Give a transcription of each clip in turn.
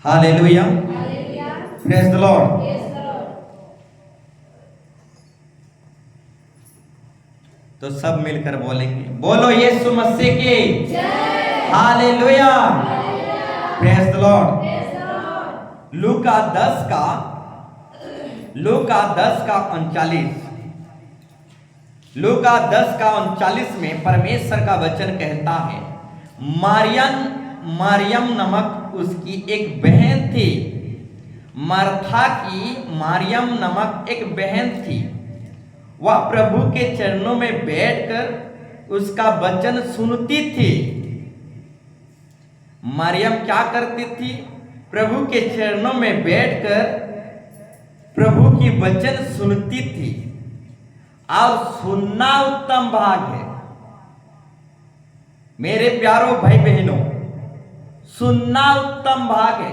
Hallelujah, praise the Lord. तो सब मिलकर बोलेंगे, बोलो यीशु मसीह की जय। Hallelujah, praise the Lord. लूका 10 का 39, लूका 10 का 39 में परमेश्वर का वचन कहता है, मरियम नमक उसकी एक बहन थी। मार्था की मरियम नमक एक बहन थी। वह प्रभु के चरणों में बैठकर उसका वचन सुनती थी। मरियम क्या करती थी? प्रभु के चरणों में बैठकर प्रभु की वचन सुनती थी। और सुनना उत्तम भाग है मेरे प्यारो भाई बहनों, सुनना उत्तम भाग है।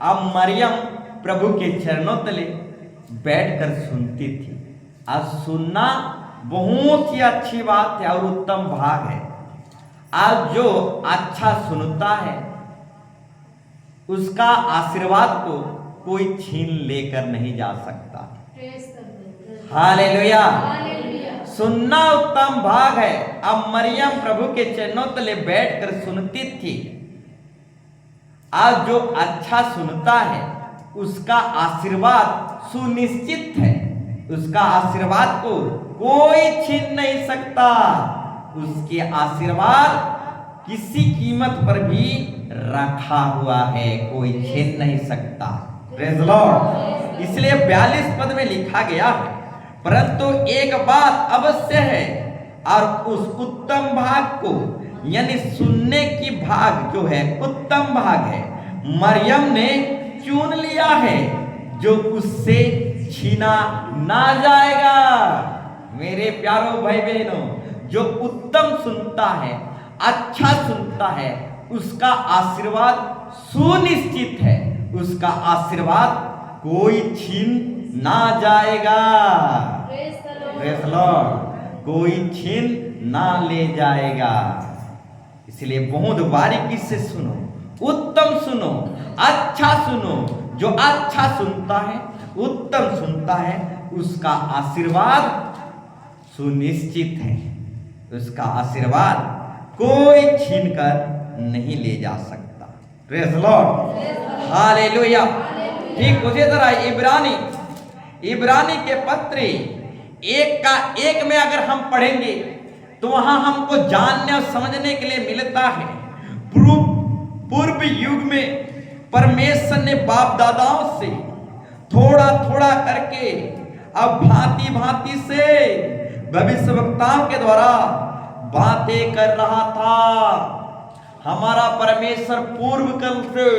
अब मरियम प्रभु के चरणों तले बैठकर सुनती थी। आज सुनना बहुत ही अच्छी बात है और उत्तम भाग है। आज जो अच्छा सुनता है उसका आशीर्वाद को कोई छीन लेकर नहीं जा सकता। हालेलुया, सुनना उत्तम भाग है। अब मरियम प्रभु के चरणों तले बैठकर सुनती थी। आज जो अच्छा सुनता है उसका आशीर्वाद सुनिश्चित है। उसका आशीर्वाद को कोई छीन नहीं सकता। उसके आशीर्वाद किसी कीमत पर भी रखा हुआ है, कोई छीन नहीं सकता। Praise the Lord. इसलिए 42 पद में लिखा गया है, परंतु एक बात अवश्य है और उस उत्तम भाग को, यानी सुनने की भाग जो है उत्तम भाग है, मरियम ने चुन लिया है, जो उससे छीना ना जाएगा। मेरे प्यारो भाई बहनों, जो उत्तम सुनता है, अच्छा सुनता है, उसका आशीर्वाद सुनिश्चित है। उसका आशीर्वाद कोई छीन ना जाएगा। प्रेज़ लॉर्ड, कोई छीन ना ले जाएगा। इसलिए बहुत बारीकी से सुनो, उत्तम सुनो, अच्छा सुनो। जो अच्छा सुनता है, उत्तम सुनता है, उसका आशीर्वाद सुनिश्चित है। उसका आशीर्वाद कोई छीन कर नहीं ले जा सकता। Praise Lord, hallelujah. ठीक उसी तरह इब्रानी के पत्र 1 में अगर हम पढ़ेंगे तो वहां हमको जानने और समझने के लिए मिलता है, पूर्व युग में परमेश्वर ने बाप दादाओं से थोड़ा थोड़ा करके अब भांति भांति से भविष्यवक्ताओं के द्वारा बातें कर रहा था। हमारा परमेश्वर पूर्व कल से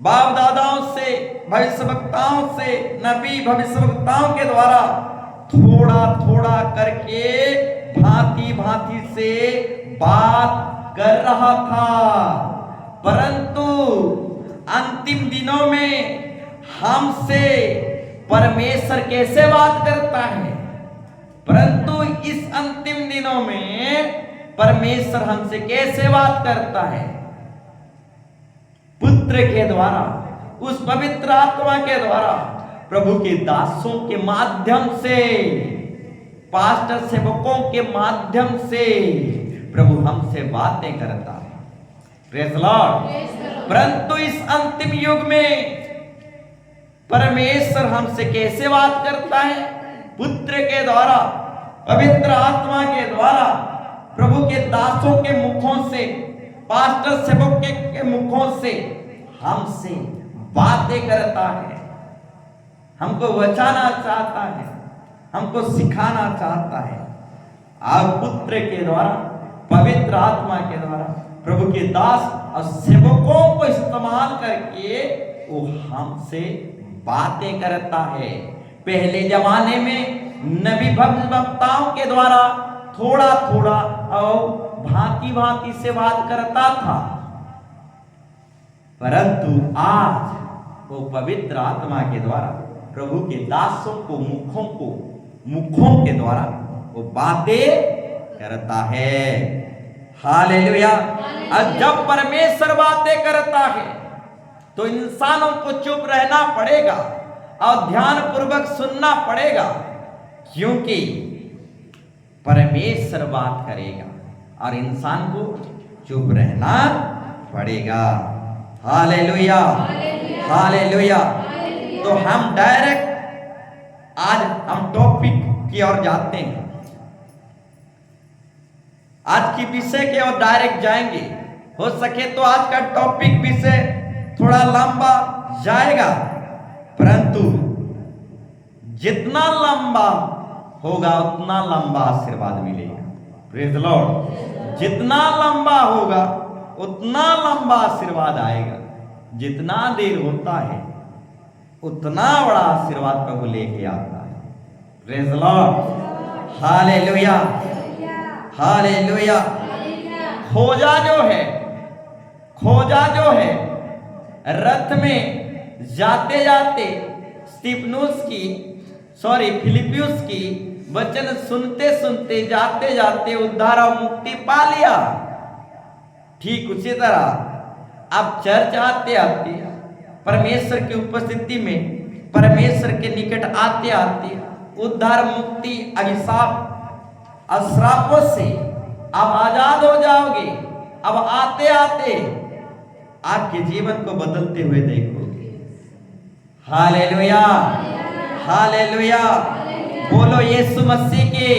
बाप दादाओं से, भविष्यवक्ताओं से, नबी भविष्यवक्ताओं के द्वारा थोड़ा थोड़ा करके भांति भांति से बात कर रहा था। परंतु अंतिम दिनों में हमसे परमेश्वर कैसे बात करता है? परंतु इस अंतिम दिनों में परमेश्वर हमसे कैसे बात करता है? पुत्र के द्वारा, उस पवित्र आत्मा के द्वारा, प्रभु के दासों के माध्यम से, पास्टर सेवकों के माध्यम से प्रभु हमसे बातें करता है। Praise Lord. परंतु इस अंतिम युग में परमेश्वर हमसे कैसे बात करता है? पुत्र के द्वारा, पवित्र आत्मा के द्वारा, प्रभु के दासों के मुखों से, पास्टर सेवक के मुखों से हमसे बातें करता है। हमको बचाना चाहता है, हमको सिखाना चाहता है। और पुत्र के द्वारा, पवित्र आत्मा के द्वारा, प्रभु के दास और सेवकों को इस्तेमाल करके वो हमसे बातें करता है। पहले जमाने में नबी भविष्यवक्ताओं के द्वारा थोड़ा थोड़ा और भांति भांति से बात करता था। परंतु आज वो पवित्र आत्मा के द्वारा प्रभु के दासों को मुखों के द्वारा वो बातें करता है। हालेलुया। और जब परमेश्वर बातें करता है तो इंसानों को चुप रहना पड़ेगा और ध्यान पूर्वक सुनना पड़ेगा, क्योंकि परमेश्वर बात करेगा और इंसान को चुप रहना पड़ेगा। Hallelujah, hallelujah. तो हम डायरेक्ट आज हम टॉपिक की ओर जाते हैं। आज की विषय के ओर डायरेक्ट जाएंगे। हो सके तो आज का टॉपिक विषय थोड़ा लंबा जाएगा, परंतु जितना लंबा होगा उतना लंबा आशीर्वाद मिलेगा। Praise the Lord. जितना लंबा होगा उतना लंबा आशीर्वाद आएगा। जितना देर होता है उतना बड़ा आशीर्वाद प्रभु लेके आता है। Praise the Lord. Hallelujah, hallelujah. खोजा जो है रथ में जाते जाते फिलिपियुस की वचन सुनते सुनते जाते जाते उद्धार और मुक्ति पा लिया। ठीक उसी तरह अब चर्च आते आते परमेश्वर की उपस्थिति में, परमेश्वर के निकट आते आते उद्धार, मुक्ति, अभिशाप, अश्रापों से अब आजाद हो जाओगे। अब आते आते आपके जीवन को बदलते हुए देखोगे। Hallelujah, hallelujah. बोलो यीशु मसीह की।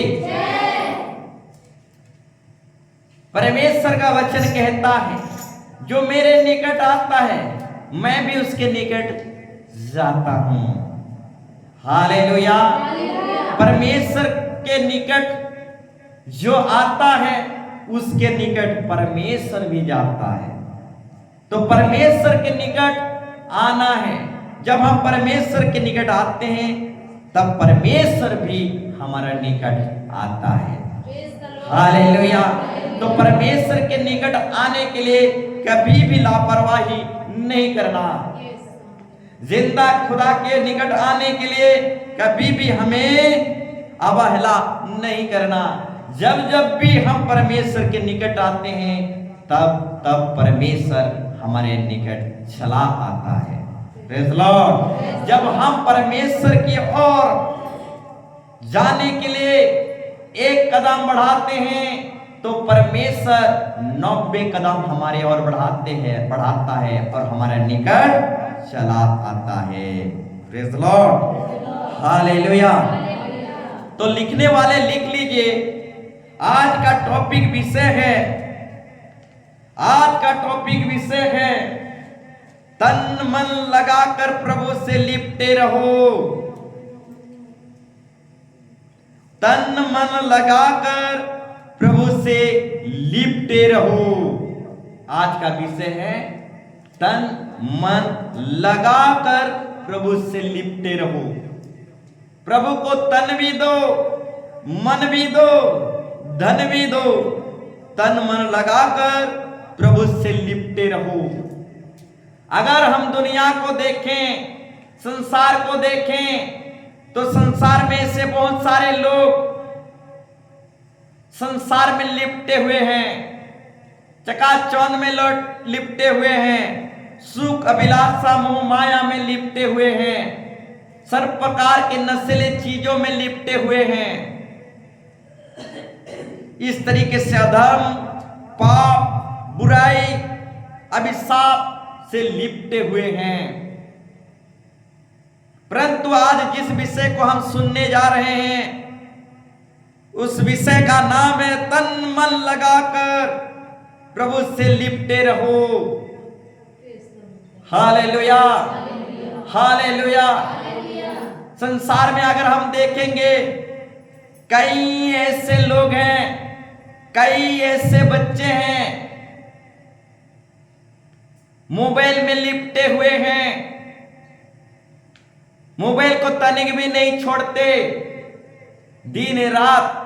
परमेश्वर का वचन कहता है, जो मेरे निकट आता है मैं भी उसके निकट जाता हूं। हालेलुया। परमेश्वर के निकट जो आता है उसके निकट परमेश्वर भी जाता है। तो परमेश्वर के निकट आना है। जब हम परमेश्वर के निकट आते हैं तब परमेश्वर भी हमारा निकट आता है। हालेलुया। तो परमेश्वर के निकट आने के लिए कभी भी लापरवाही नहीं करना। जिंदा खुदा के निकट आने के लिए कभी भी हमें अवहेला नहीं करना। जब जब भी हम परमेश्वर के निकट आते हैं तब तब परमेश्वर हमारे निकट चला आता है। Praise the Lord. जब हम परमेश्वर की ओर जाने के लिए एक कदम बढ़ाते हैं तो परमेश्वर 90 कदम हमारे ओर बढ़ाता है और हमारे निकट चला आता है। Praise the Lord. हालेलुया। तो लिखने वाले लिख लीजिए, आज का टॉपिक विषय है तन मन लगाकर प्रभु से लिपटे रहो। तन मन लगाकर प्रभु से लिपटे रहो। आज का विषय है तन मन लगाकर प्रभु से लिपटे रहो। प्रभु को तन भी दो, मन भी दो, धन भी दो। तन मन लगाकर प्रभु से लिपटे रहो। अगर हम दुनिया को देखें, संसार को देखें, तो संसार में से बहुत सारे लोग संसार में लिपटे हुए हैं, चकाचौंध में लिपटे हुए हैं, सुख अभिलाषा मोह माया में लिपटे हुए हैं, सर्व प्रकार के नशीले चीजों में लिपटे हुए हैं। इस तरीके से अधर्म, पाप, बुराई, अभिशाप से लिपटे हुए हैं। परंतु आज जिस विषय को हम सुनने जा रहे हैं उस विषय का नाम है तन मन लगाकर प्रभु से लिपटे रहो। Hallelujah, hallelujah. संसार में अगर हम देखेंगे कई ऐसे लोग हैं, कई ऐसे बच्चे हैं मोबाइल में लिपटे हुए हैं, मोबाइल को तनिक भी नहीं छोड़ते। दिन रात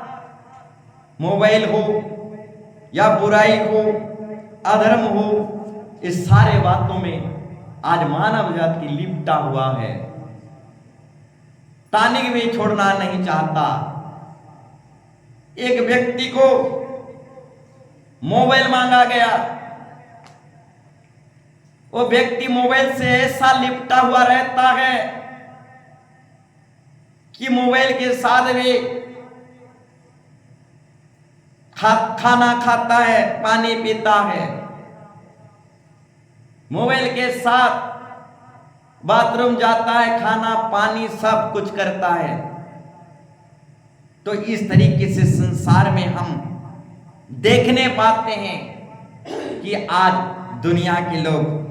मोबाइल हो या बुराई हो, अधर्म हो, इस सारे बातों में आज मानव जाति लिपटा हुआ है, तानिक भी छोड़ना नहीं चाहता। एक व्यक्ति को मोबाइल मांगा गया, वो व्यक्ति मोबाइल से ऐसा लिपटा हुआ रहता है कि मोबाइल के साथ भी खाना खाता है, पानी पीता है, मोबाइल के साथ बाथरूम जाता है, खाना पानी सब कुछ करता है। तो इस तरीके से संसार में हम देखने पाते हैं कि आज दुनिया के लोग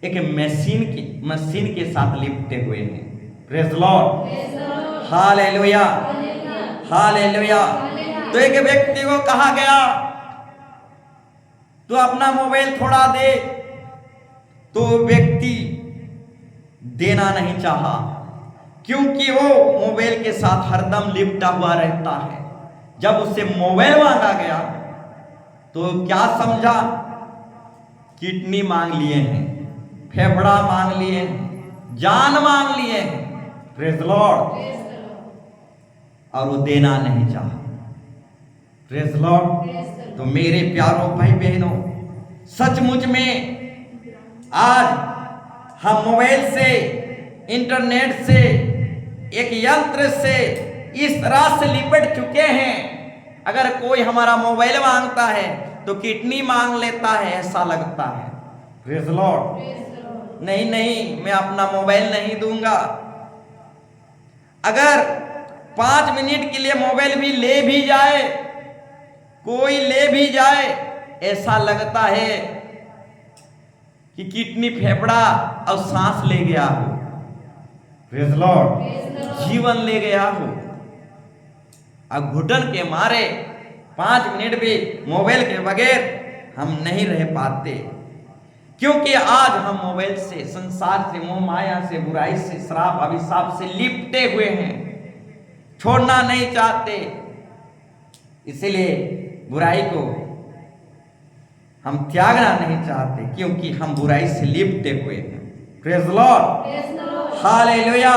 एक मशीन के साथ लिपटे हुए हैं। Praise Lord, hallelujah, hallelujah. तो एक व्यक्ति को कहा गया तो अपना मोबाइल थोड़ा दे, तो व्यक्ति देना नहीं चाहा, क्योंकि वो मोबाइल के साथ हरदम लिपटा हुआ रहता है। जब उससे मोबाइल मांगा गया तो क्या समझा? किडनी मांग लिए हैं, फेफड़ा मांग लिए हैं, जान मांग लिए हैं। Praise Lord. और वो देना नहीं चाहा। Praise Lord. तो मेरे प्यारों भाई बहनों, सचमुच में आज हम मोबाइल से, इंटरनेट से, एक यंत्र से इस तरह से लिपट चुके हैं, अगर कोई हमारा मोबाइल मांगता है तो किडनी मांग लेता है, ऐसा लगता है। Praise Lord. नहीं नहीं, मैं अपना मोबाइल नहीं दूंगा। अगर 5 मिनट के लिए मोबाइल भी ले भी जाए, कोई ले भी जाए, ऐसा लगता है कि किडनी, फेफड़ा और सांस ले गया हो। Praise Lord. जीवन ले गया हो। अब घुटन के मारे 5 मिनट भी मोबाइल के बगैर हम नहीं रह पाते, क्योंकि आज हम मोबाइल से, संसार से, मोह माया से, बुराई से, श्राप अभिशाप से लिपटे हुए हैं, छोड़ना नहीं चाहते। इसलिए बुराई को हम त्यागना नहीं चाहते, क्योंकि हम बुराई से लिपटे हुए हैं। Praise Lord, hallelujah.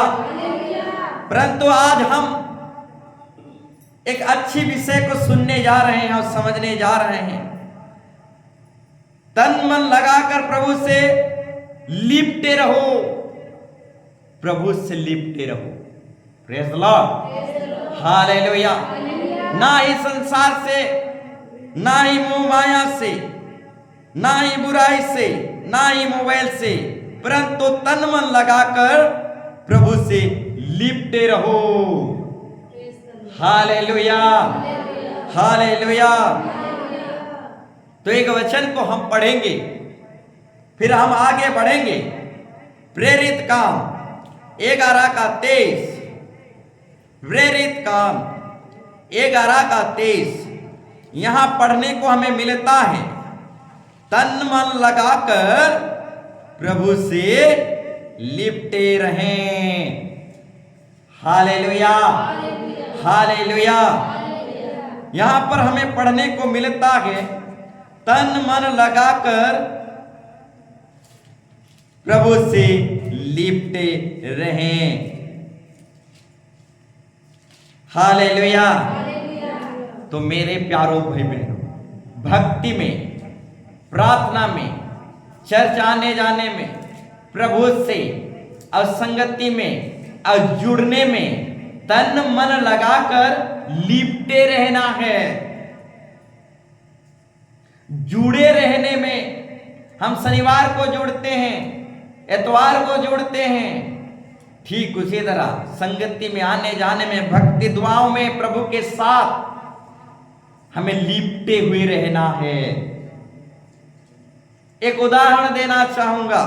परंतु आज हम एक अच्छी विषय को सुनने जा रहे हैं और समझने जा रहे हैं। तन मन लगाकर प्रभु से लिपटे रहो, प्रभु से लिपटे रहो। Praise Lord, hallelujah. ना ही संसार से, ना ही मोह माया से, ना ही बुराई से, ना ही मोबाइल से, परंतु तन मन लगाकर प्रभु से लिपटे रहो। Hallelujah, hallelujah. तो एक वचन को हम पढ़ेंगे, फिर हम आगे बढ़ेंगे। प्रेरित काम 11:23, प्रेरित काम 11:23 यहां पढ़ने को हमें मिलता है, तन मन लगाकर प्रभु से लिपटे रहें। Hallelujah, hallelujah. यहां पर हमें पढ़ने को मिलता है, तन मन लगाकर प्रभु से लिपटे रहें। हालेलुया। तो मेरे प्यारों भाई बहनों, भक्ति में, प्रार्थना में, चर्च आने जाने में, प्रभु से और संगति में और जुड़ने में तन मन लगाकर लिपटे रहना है। जुड़े रहने में हम शनिवार को जुड़ते हैं, एतवार को जुड़ते हैं, ठीक उसी तरह संगति में आने जाने में, भक्ति दुआओं में प्रभु के साथ हमें लिपटे हुए रहना है। एक उदाहरण देना चाहूंगा।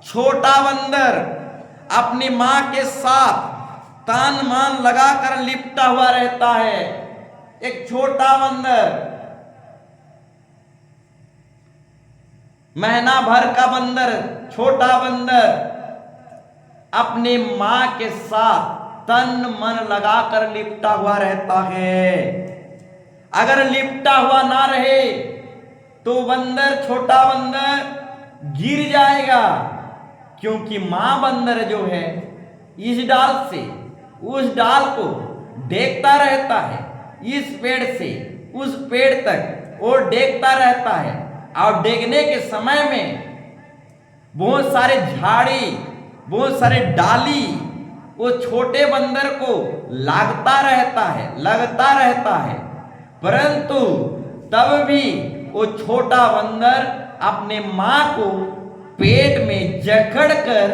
छोटा बंदर अपनी मां के साथ तन मन लगाकर लिपटा हुआ रहता है। एक छोटा बंदर, महीना भर का बंदर, छोटा बंदर अपनी मां के साथ तन मन लगाकर लिपटा हुआ रहता है। अगर लिपटा हुआ ना रहे तो बंदर, छोटा बंदर गिर जाएगा, क्योंकि मां बंदर जो है इस डाल से उस डाल को देखता रहता है, इस पेड़ से उस पेड़ तक वो देखता रहता है। और डेगने के समय में बहुत सारे झाड़ी, बहुत सारे डाली वो छोटे बंदर को लगता रहता है, परंतु तब भी वो छोटा बंदर अपने मां को पेट में जकड़ कर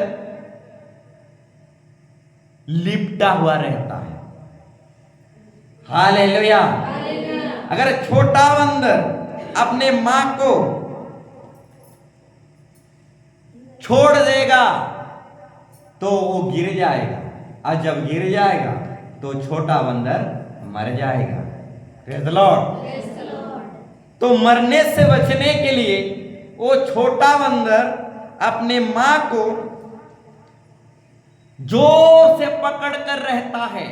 लिपटा हुआ रहता है। हालेलुया। अगर छोटा बंदर अपने मां को छोड़ देगा तो वो गिर जाएगा, और जब गिर जाएगा तो छोटा बंदर मर जाएगा। Praise the Lord. तो मरने से बचने के लिए वो छोटा बंदर अपने मां को जोर से पकड़ कर रहता है,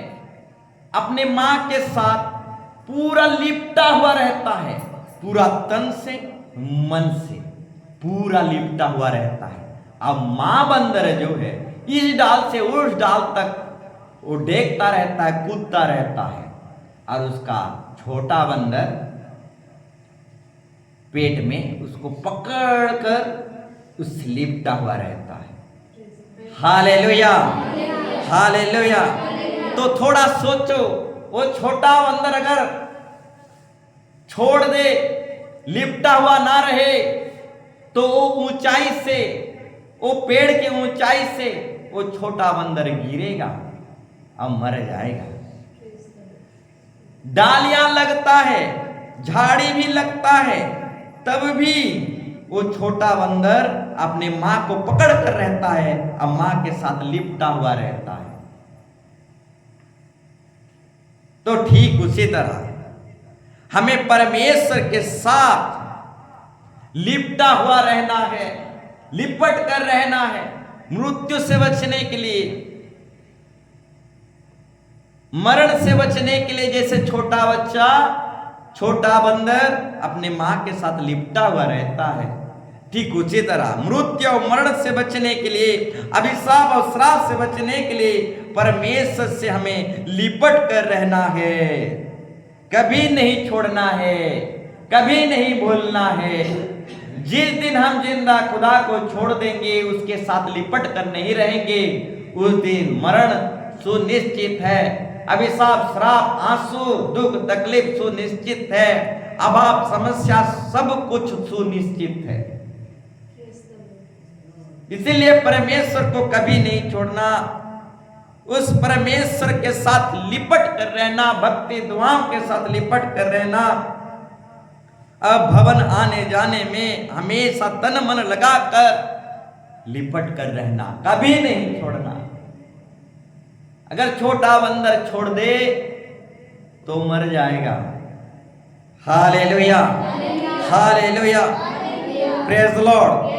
अपने मां के साथ पूरा लिपटा हुआ रहता है, पूरा तन से मन से पूरा लिपटा हुआ रहता है। अब मां बंदर जो है इस डाल से उस डाल तक वो देखता रहता है, कूदता रहता है, और उसका छोटा बंदर पेट में उसको पकड़कर उससे लिपटा हुआ रहता है। Hallelujah, hallelujah. तो थोड़ा सोचो, वो छोटा बंदर अगर छोड़ दे, लिपटा हुआ ना रहे, तो वो ऊंचाई से, वो पेड़ के ऊंचाई से वो छोटा बंदर गिरेगा और मर जाएगा। डालियां लगता है, झाड़ी भी लगता है, तब भी वो छोटा बंदर अपने मां को पकड़ कर रहता है और मां के साथ लिपटा हुआ रहता है। तो ठीक उसी तरह हमें परमेश्वर के साथ लिपटा हुआ रहना है, लिपट कर रहना है, मृत्यु से बचने के लिए, मरण से बचने के लिए। जैसे छोटा बच्चा, छोटा बंदर अपने मां के साथ लिपटा हुआ रहता है, ठीक उसी तरह मृत्यु और मरण से बचने के लिए, अभिशाप और श्राप से बचने के लिए परमेश्वर से हमें लिपट कर रहना है, कभी नहीं छोड़ना है, कभी नहीं भूलना है। जिस दिन हम जिंदा खुदा को छोड़ देंगे, उसके साथ लिपट कर नहीं रहेंगे, उस दिन मरण सुनिश्चित है, अभिशाप, श्राप, आंसू, दुख, तकलीफ सुनिश्चित है, अभाव, समस्या, सब कुछ सुनिश्चित है। इसीलिए परमेश्वर को कभी नहीं छोड़ना, उस परमेश्वर के साथ लिपट कर रहना, भक्ति दुआओं के साथ लिपट कर रहना। अब भवन आने जाने में हमेशा तन मन लगाकर लिपट कर रहना, कभी नहीं छोड़ना। अगर छोटा बंदर छोड़ दे तो मर जाएगा। Hallelujah, hallelujah, praise the Lord.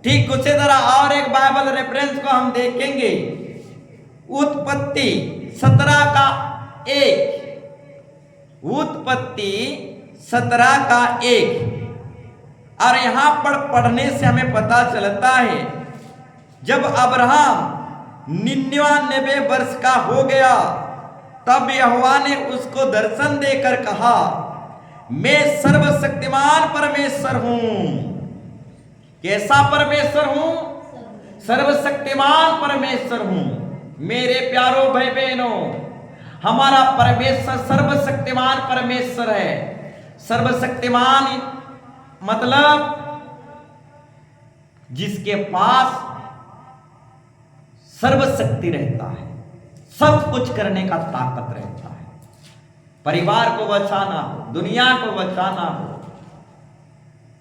ठीक उसी तरह और एक बाइबल रेफरेंस को हम देखेंगे, उत्पत्ति 17 का 1, उत्पत्ति 17 का 1। और यहां पर पढ़ने से हमें पता चलता है, जब अब्राहम 99 वर्ष का हो गया, तब यहोवा ने उसको दर्शन देकर कहा, मैं सर्वशक्तिमान परमेश्वर हूं। कैसा परमेश्वर हूं? सर्वशक्तिमान परमेश्वर हूं। मेरे प्यारो भाई बहनों, हमारा परमेश्वर सर्वशक्तिमान परमेश्वर है। सर्वशक्तिमान मतलब जिसके पास सर्वशक्ति रहता है, सब कुछ करने का ताकत रहता है। परिवार को बचाना हो, दुनिया को बचाना हो,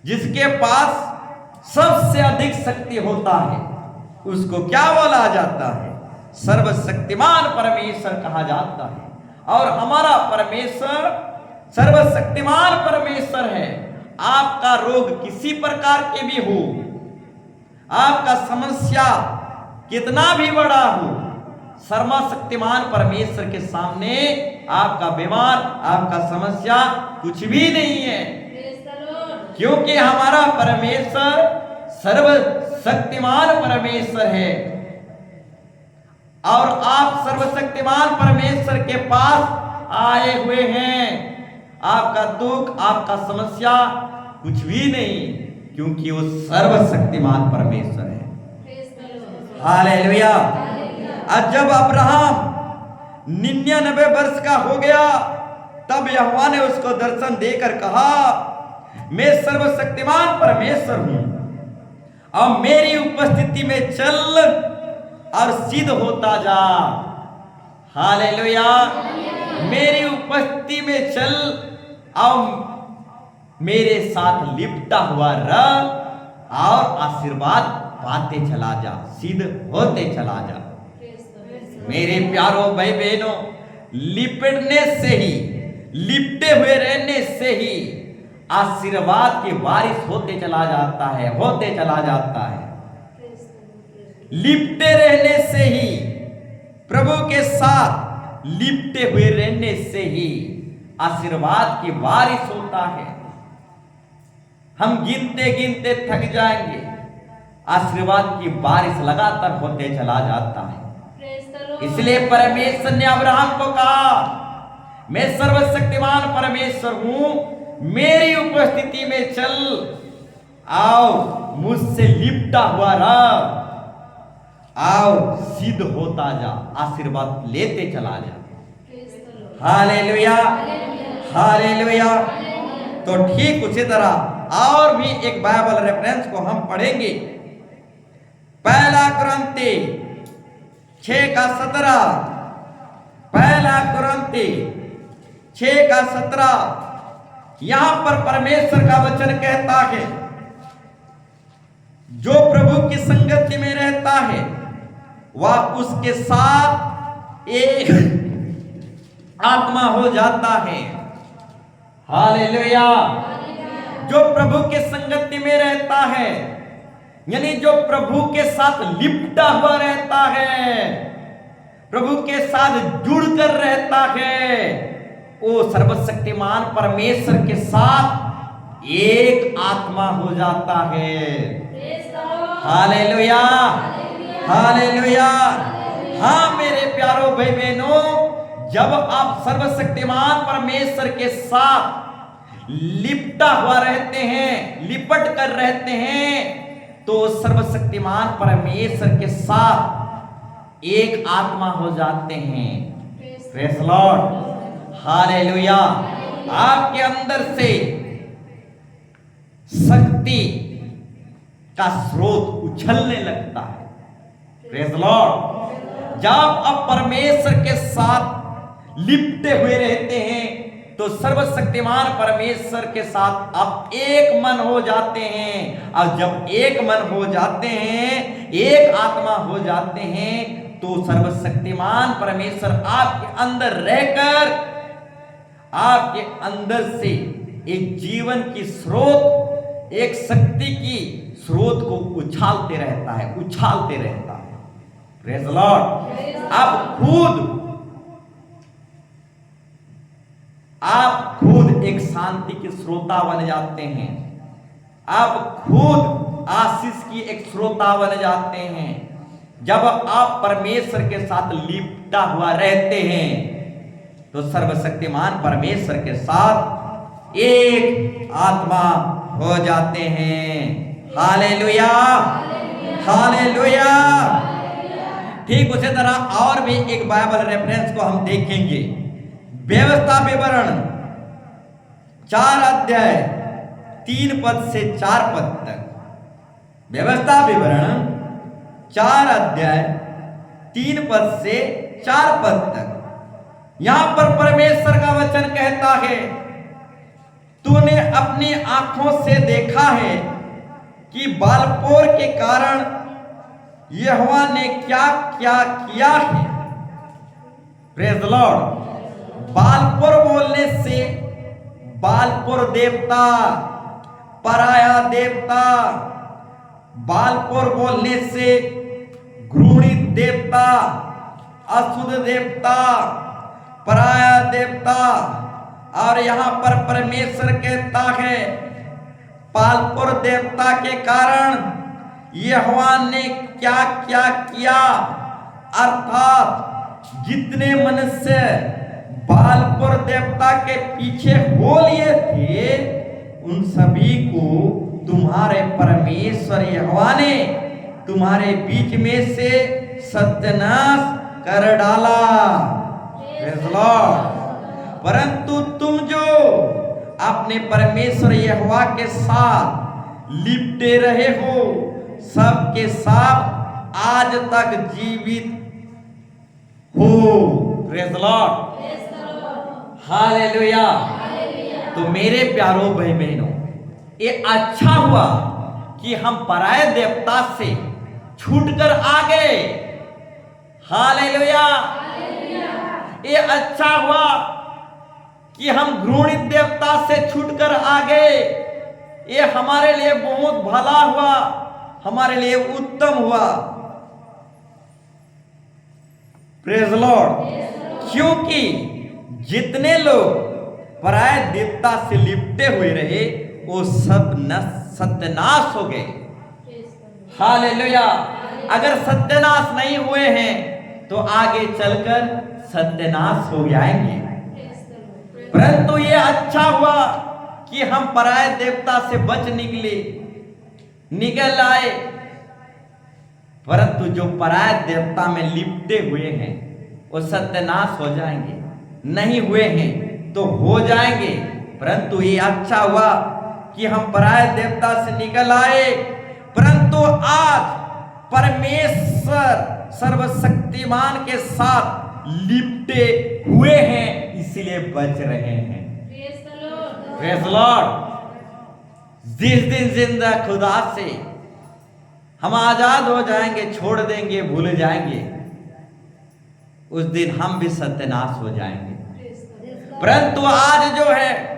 जिसके पास सबसे अधिक शक्ति होता है, उसको क्या बोला जाता है? सर्वशक्तिमान परमेश्वर कहा जाता है। और हमारा परमेश्वर सर्वशक्तिमान परमेश्वर है। आपका रोग किसी प्रकार के भी हो, आपका समस्या कितना भी बड़ा हो, सर्वशक्तिमान परमेश्वर के सामने आपका बीमार, आपका समस्या कुछ भी नहीं है, क्योंकि हमारा परमेश्वर सर्वशक्तिमान परमेश्वर है। और आप सर्वशक्तिमान परमेश्वर के पास आए हुए हैं। आपका दुख, आपका समस्या कुछ भी नहीं, क्योंकि वो सर्वशक्तिमान परमेश्वर है। हालेलुया। और जब अब्राहम 99 वर्ष का हो गया, तब यहोवा ने उसको दर्शन देकर कहा, मैं सर्वशक्तिमान परमेश्वर हूं और मेरी उपस्थिति में चल और सिद्ध होता जा। हालेलुया। मेरी उपस्थिति में चल और मेरे साथ लिपटा हुआ रह और आशीर्वाद पाते चला जा, सिद्ध होते चला जा। मेरे प्यारों भाई बहनों, लिपटने से ही, लिपटे हुए रहने से ही आशीर्वाद की बारिश होते चला जाता है, होते चला जाता है। लिपटे रहने से ही, प्रभु के साथ लिपटे हुए रहने से ही आशीर्वाद की बारिश होता है। हम गिनते गिनते थक जाएंगे, आशीर्वाद की बारिश लगातार होते चला जाता है। इसलिए परमेश्वर ने अब्राहम को कहा, मैं सर्वशक्तिमान परमेश्वर हूं, मेरी उपस्थिति में चल, आओ मुझसे लिपटा हुआ रह, आओ सिद्ध होता जा, आशीर्वाद लेते चला जा। Hallelujah, hallelujah. तो ठीक उसी तरह और भी एक बाइबल रेफरेंस को हम पढ़ेंगे। पहला कुरिन्ती 6:17, पहला कुरिन्ती 6:17, यहां पर परमेश्वर का वचन कहता है, जो प्रभु की संगति में रहता है वह उसके साथ एक आत्मा हो जाता है। हालेलुया। जो प्रभु के संगति में रहता है, यानी जो प्रभु के साथ लिपटा हुआ रहता है, प्रभु के साथ जुड़कर रहता है, वो सर्वशक्तिमान परमेश्वर के साथ एक आत्मा हो जाता है। Hallelujah, hallelujah. हाँ मेरे प्यारों भाई बहनों, जब आप सर्वशक्तिमान परमेश्वर के साथ लिपटा हुआ रहते हैं, लिपट कर रहते हैं, तो सर्वशक्तिमान परमेश्वर के साथ एक आत्मा हो जाते हैं। Praise Lord, hallelujah. आपके अंदर से शक्ति का स्रोत उछलने लगता है। Praise Lord. जब आप परमेश्वर के साथ लिपटे हुए रहते हैं तो सर्वशक्तिमान परमेश्वर के साथ आप एक मन हो जाते हैं, और जब एक मन हो जाते हैं, एक आत्मा हो जाते हैं, तो सर्वशक्तिमान परमेश्वर आपके अंदर रहकर आपके अंदर से एक जीवन की स्रोत, एक शक्ति की स्रोत को उछालते रहता है, उछालते रहता है। Praise Lord. आप खुद एक शांति के श्रोता बन जाते हैं, आप खुद आशीष की एक श्रोता बन जाते हैं। जब आप परमेश्वर के साथ लिपटा हुआ रहते हैं तो सर्वशक्तिमान परमेश्वर के साथ एक आत्मा हो जाते हैं। Hallelujah, hallelujah. ठीक उसी तरह और भी एक बाइबल रेफरेंस को हम देखेंगे। व्यवस्था विवरण 4 अध्याय 3 पद से 4 पद तक। व्यवस्था विवरण 4 अध्याय 3 पद से 4 पद तक। यहां पर परमेश्वर का वचन कहता है, तूने अपनी आंखों से देखा है कि बालपोर के कारण यहोवा ने क्या क्या किया है। Praise Lord. बालपुर बोलने से बालपुर देवता, पराया देवता, बालपुर बोलने से घृणित देवता, अशुद्ध देवता, पराया देवता। और यहां पर परमेश्वर कहता है, बालपुर देवता के कारण यहोवा ने क्या क्या किया, अर्थात जितने मनुष्य बालपुर देवता के पीछे हो लिए थे उन सभी को तुम्हारे परमेश्वर यहोवा ने तुम्हारे बीच में से सत्यानाश कर डाला। Praise Lord. परंतु तुम जो अपने परमेश्वर यहोवा के साथ लिपटे रहे हो, सबके सब आज तक जीवित हो। Praise Lord. हालेलुया। तो मेरे प्यारो भाई बहनों, ये अच्छा हुआ कि हम पराये देवता से छूटकर आ गए। हालेलुया। ये अच्छा हुआ कि हम घृणित देवता से छूटकर आ गए। ये हमारे लिए बहुत भला हुआ, हमारे लिए उत्तम हुआ। Praise Lord. क्योंकि जितने लोग पराये देवता से लिपटे हुए रहे, वो सब सत्यानाश हो गए। हालेलुया। अगर सत्यानाश नहीं हुए हैं तो आगे चलकर सत्यानाश हो जाएंगे। परंतु ये अच्छा हुआ कि हम पराये देवता से बच निकल आए। परंतु जो पराये देवता में लिपटे हुए हैं वो सत्यानाश हो जाएंगे, नहीं हुए हैं तो हो जाएंगे। परंतु ये अच्छा हुआ कि हम पराये देवता से निकल आए। परंतु आज परमेश्वर सर्वशक्तिमान के साथ लिपटे हुए हैं, इसलिए बच रहे हैं। Praise Lord. जिस दिन जिंदा खुदा से हम आजाद हो जाएंगे, छोड़ देंगे, भूल जाएंगे, उस दिन हम भी सत्यानाश हो जाएंगे। परंतु आज जो है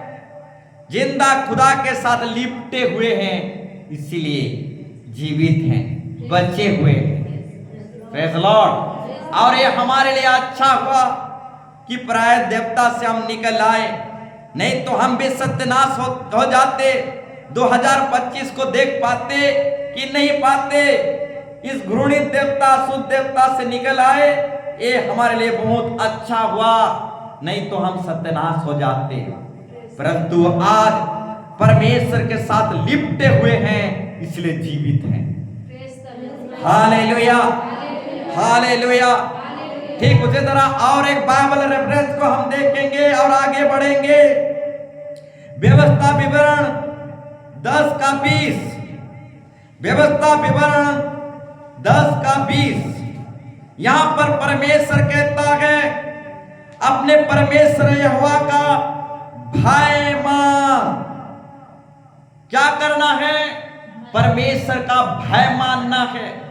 जिंदा खुदा के साथ लिपटे हुए हैं, इसीलिए जीवित हैं, बचे हुए हैं। Praise Lord. और ये हमारे लिए अच्छा हुआ कि पराये देवता से हम निकल आए, नहीं तो हम भी सत्यानाश हो जाते। 2025 को देख पाते कि नहीं पाते। इस घृणित देवता, शुद्ध देवता से निकल आए, ये हमारे लिए बहुत अच्छा हुआ, नहीं तो हम सत्यानाश हो जाते। परंतु आज परमेश्वर के साथ लिपटे हुए हैं, इसलिए जीवित हैं। हालेलुया। हालेलुया। ठीक उसी तरह और एक बाइबल रेफरेंस को हम देखेंगे और आगे बढ़ेंगे। व्यवस्था विवरण 10:20। व्यवस्था विवरण 10:20। यहां पर परमेश्वर कहता है, अपने परमेश्वर यहोवा का भय मान। क्या करना है? परमेश्वर का भय मानना है।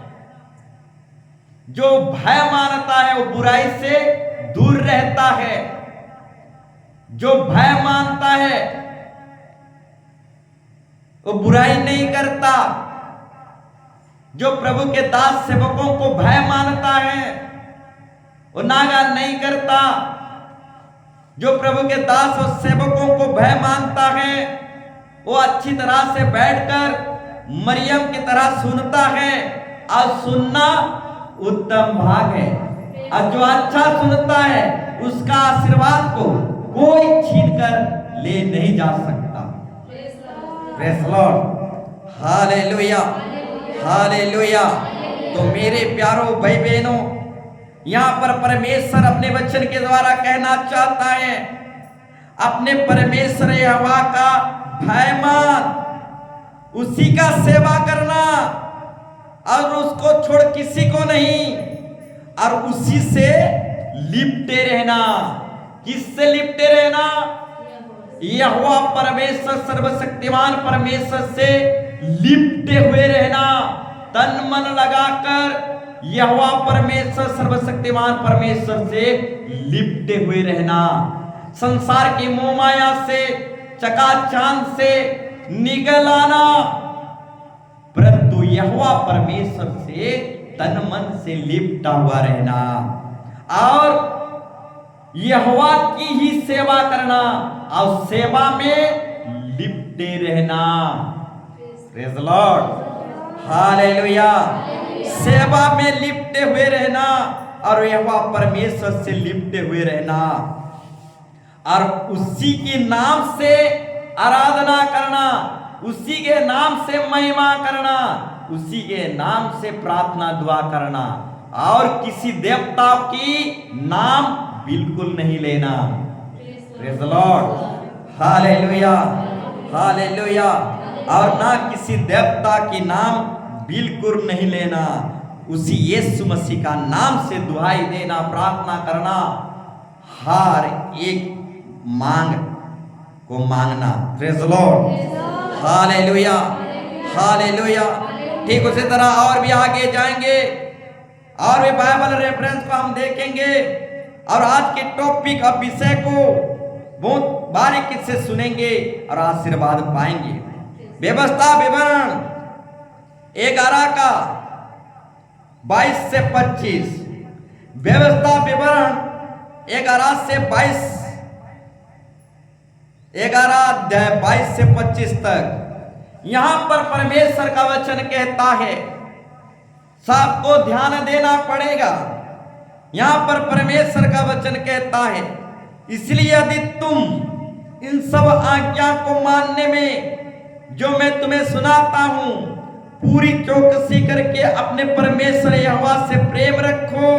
जो भय मानता है वो बुराई से दूर रहता है। जो भय मानता है वो बुराई नहीं करता। जो प्रभु के दास सेवकों को भय मानता है वो नागा नहीं करता। जो प्रभु के दास और सेवकों को भय मानता है वो अच्छी तरह से बैठकर मरियम की तरह सुनता है। और सुनना उत्तम भाग है। और जो अच्छा सुनता है उसका आशीर्वाद को कोई छीन कर ले नहीं जा सकता। Praise Lord. हालेलुया। हालेलुया। तो मेरे प्यारो भाई बहनों, यहां पर परमेश्वर अपने वचन के द्वारा कहना चाहता है, अपने परमेश्वर यहोवा का भय मान, उसी का सेवा करना और उसको छोड़ किसी को नहीं, और उसी से लिपटे रहना। किससे लिपटे रहना? यहोवा परमेश्वर, सर्वशक्तिमान परमेश्वर से लिपटे हुए रहना। तन मन लगाकर यहोवा परमेश्वर, सर्वशक्तिमान परमेश्वर से लिपटे हुए रहना। संसार की मोह माया से, चकाचौंध से निकल आना, परंतु यहोवा परमेश्वर से तन मन से लिपटा हुआ रहना और यहोवा की ही सेवा करना और सेवा में लिपटे रहना। Praise Lord. हालेलुया। सेवा में लिपटे हुए रहना और यहोवा परमेश्वर से लिपटे हुए रहना और उसी के नाम से आराधना करना, उसी के नाम से महिमा करना, उसी के नाम से प्रार्थना दुआ करना, और किसी देवता की नाम बिल्कुल नहीं लेना। Praise the Lord, hallelujah, hallelujah. और ना किसी देवता की नाम बिल्कुल नहीं लेना, उसी यीशु मसीह का नाम से दुहाई देना, प्रार्थना करना, हर एक मांग को मांगना। Praise the Lord, hallelujah, hallelujah. ठीक उसी तरह और भी आगे जाएंगे और भी बाइबल रेफरेंस को हम देखेंगे और आज के टॉपिक और विषय को बहुत बारीकी से सुनेंगे और आशीर्वाद पाएंगे। व्यवस्था विवरण 11 का 22 से 25, व्यवस्था विवरण 11 से 22, 11 अध्याय 22 से 25 तक। यहां पर परमेश्वर का वचन कहता है, सबको ध्यान देना पड़ेगा। यहां पर परमेश्वर का वचन कहता है, इसलिए यदि तुम इन सब आज्ञा को मानने में जो मैं तुम्हें सुनाता हूं पूरी चौकसी करके अपने परमेश्वर यहोवा से प्रेम रखो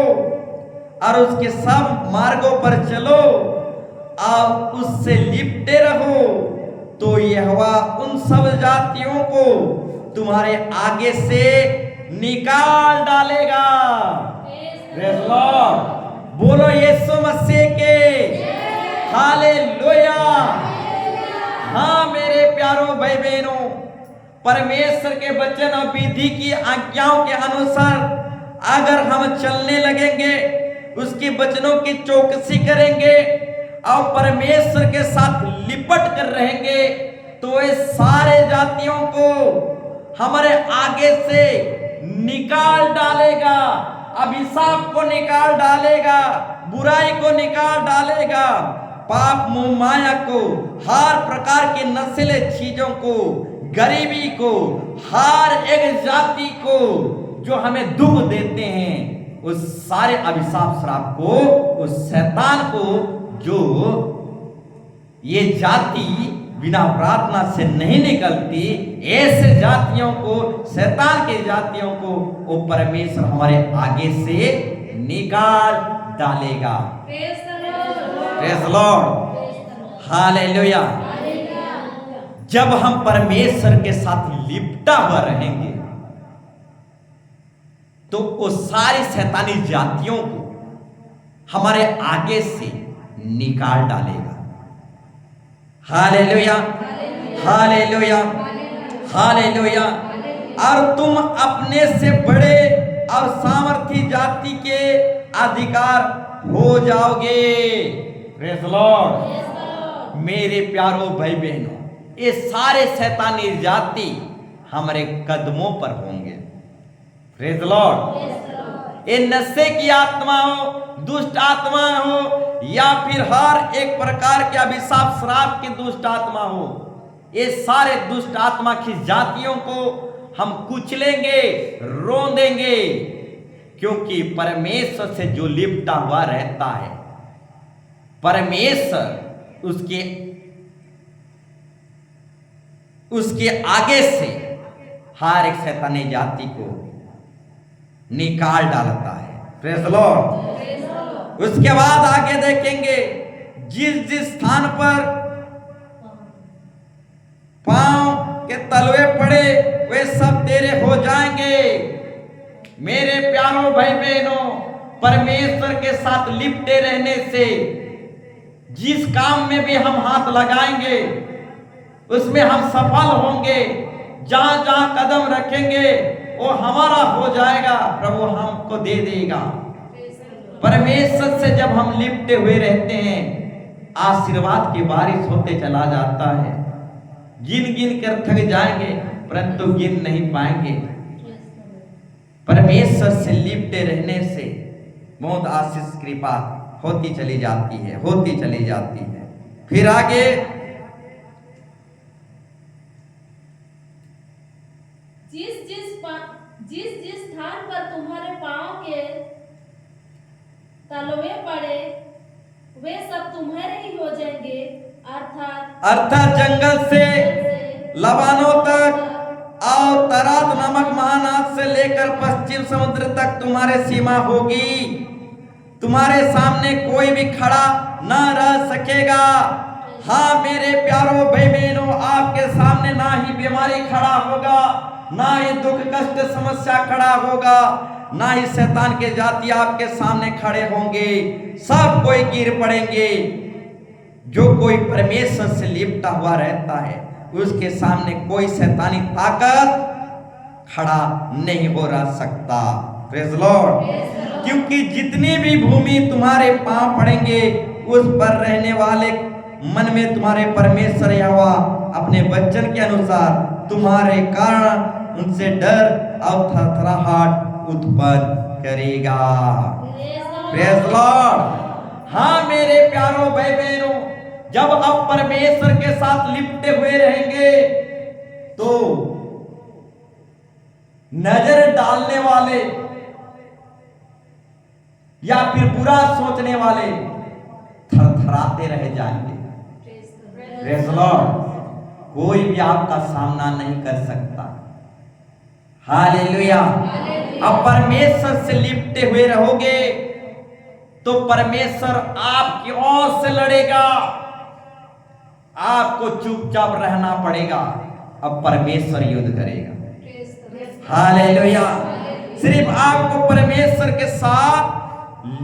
और उसके सब मार्गों पर चलो और उससे लिपटे रहो, तो यहोवा उन सब जातियों को तुम्हारे आगे से निकाल डालेगा। प्रेज़ द लॉर्ड, बोलो यीशु मसीह के हालेलुया। हाँ मेरे प्यारों भाई बहनों, परमेश्वर के वचन और विधि की आज्ञाओं के अनुसार अगर हम चलने लगेंगे, उसके वचनों की चौकसी करेंगे और परमेश्वर के साथ लिपट कर रहेंगे, तो ये सारे जातियों को हमारे आगे से निकाल डालेगा, अभिशाप को निकाल डालेगा, बुराई को निकाल डालेगा, पाप मोह माया को, हर प्रकार के नशीले चीजों को, गरीबी को, हर एक जाति को जो हमें दुख देते हैं, उस सारे अभिशाप श्राप को, उस शैतान को, जो ये जाति बिना प्रार्थना से नहीं निकलती, ऐसे जातियों को, शैतान के जातियों को वो परमेश्वर हमारे आगे से निकाल डालेगा। Praise the Lord, hallelujah. जब हम परमेश्वर के साथ लिपटा हुआ रहेंगे, तो वो सारी शैतानी जातियों को हमारे आगे से निकाल डालेगा। Hallelujah, hallelujah, hallelujah. और तुम अपने से बड़े और सामर्थी जाति के अधिकार हो जाओगे। प्रेज़ द लॉर्ड, मेरे प्यारों भाई बहनों, ये सारे शैतानी जाति हमारे कदमों पर होंगे। प्रेज़ द लॉर्ड, ये नशे की आत्मा हो, दुष्ट आत्मा हो, या फिर हर एक प्रकार के अभिशाप श्राप की दुष्ट आत्मा हो, ये सारे दुष्ट आत्मा की जातियों को हम कुचलेंगे, रोंदेंगे, क्योंकि परमेश्वर से जो लिपटा हुआ रहता है, परमेश्वर उसके आगे से हर एक शैतानी जाति को निकाल डालता है। Praise the Lord. उसके बाद आगे देखेंगे, जिस जिस स्थान पर पांव के तलवे पड़े वे सब तेरे हो जाएंगे। मेरे प्यारों भाई बहनों, परमेश्वर के साथ लिपटे रहने से जिस काम में भी हम हाथ लगाएंगे उसमें हम सफल होंगे। जहां जहां कदम रखेंगे वो हमारा हो जाएगा, प्रभु हमको दे देगा। परमेश्वर से जब हम लिपटे हुए रहते हैं, आशीर्वाद की बारिश होते चला जाता है। गिन गिन कर थक जाएंगे परंतु गिन नहीं पाएंगे। परमेश्वर से लिपटे रहने से बहुत आशीष कृपा होती चली जाती है, होती चली जाती है। फिर आगे जिस जिस स्थान पर तुम्हारे पांव के तलवे पड़े वे सब तुम्हारे ही हो जाएंगे अर्थात जंगल से लबानों तक और तरात नामक महानाद से लेकर पश्चिम समुद्र तक तुम्हारे सीमा होगी। तुम्हारे सामने कोई भी खड़ा ना रह सकेगा। हाँ मेरे प्यारों भाई बहनों, आपके सामने ना ही बीमारी खड़ा होगा, ना ही दुख कष्ट समस्या खड़ा होगा, ना ही शैतान के जाति आपके सामने खड़े होंगे। सब कोई गिर पड़ेंगे। जो कोई परमेश्वर से लिपटा हुआ रहता है उसके सामने कोई शैतानी ताकत खड़ा नहीं हो रह सकता। Praise Lord. क्योंकि जितनी भी भूमि तुम्हारे पांव पड़ेंगे उस पर रहने वाले मन में तुम्हारे परमेश्वर यहोवा अपने वचन के अनुसार तुम्हारे कारण उनसे डर और थरथराहट उत्पन्न करेगा। Praise Lord. हाँ मेरे प्यारों भाई बहनों, जब आप परमेश्वर के साथ लिपटे हुए रहेंगे तो नजर डालने वाले या फिर बुरा सोचने वाले थरथराते रह जाएंगे। Praise Lord. कोई भी आपका सामना नहीं कर सकता। हालेलुया। अब परमेश्वर से लिपटे हुए रहोगे तो परमेश्वर आपकी ओर से लड़ेगा। आपको चुपचाप रहना पड़ेगा। अब परमेश्वर युद्ध करेगा। हालेलुया। सिर्फ आपको परमेश्वर के साथ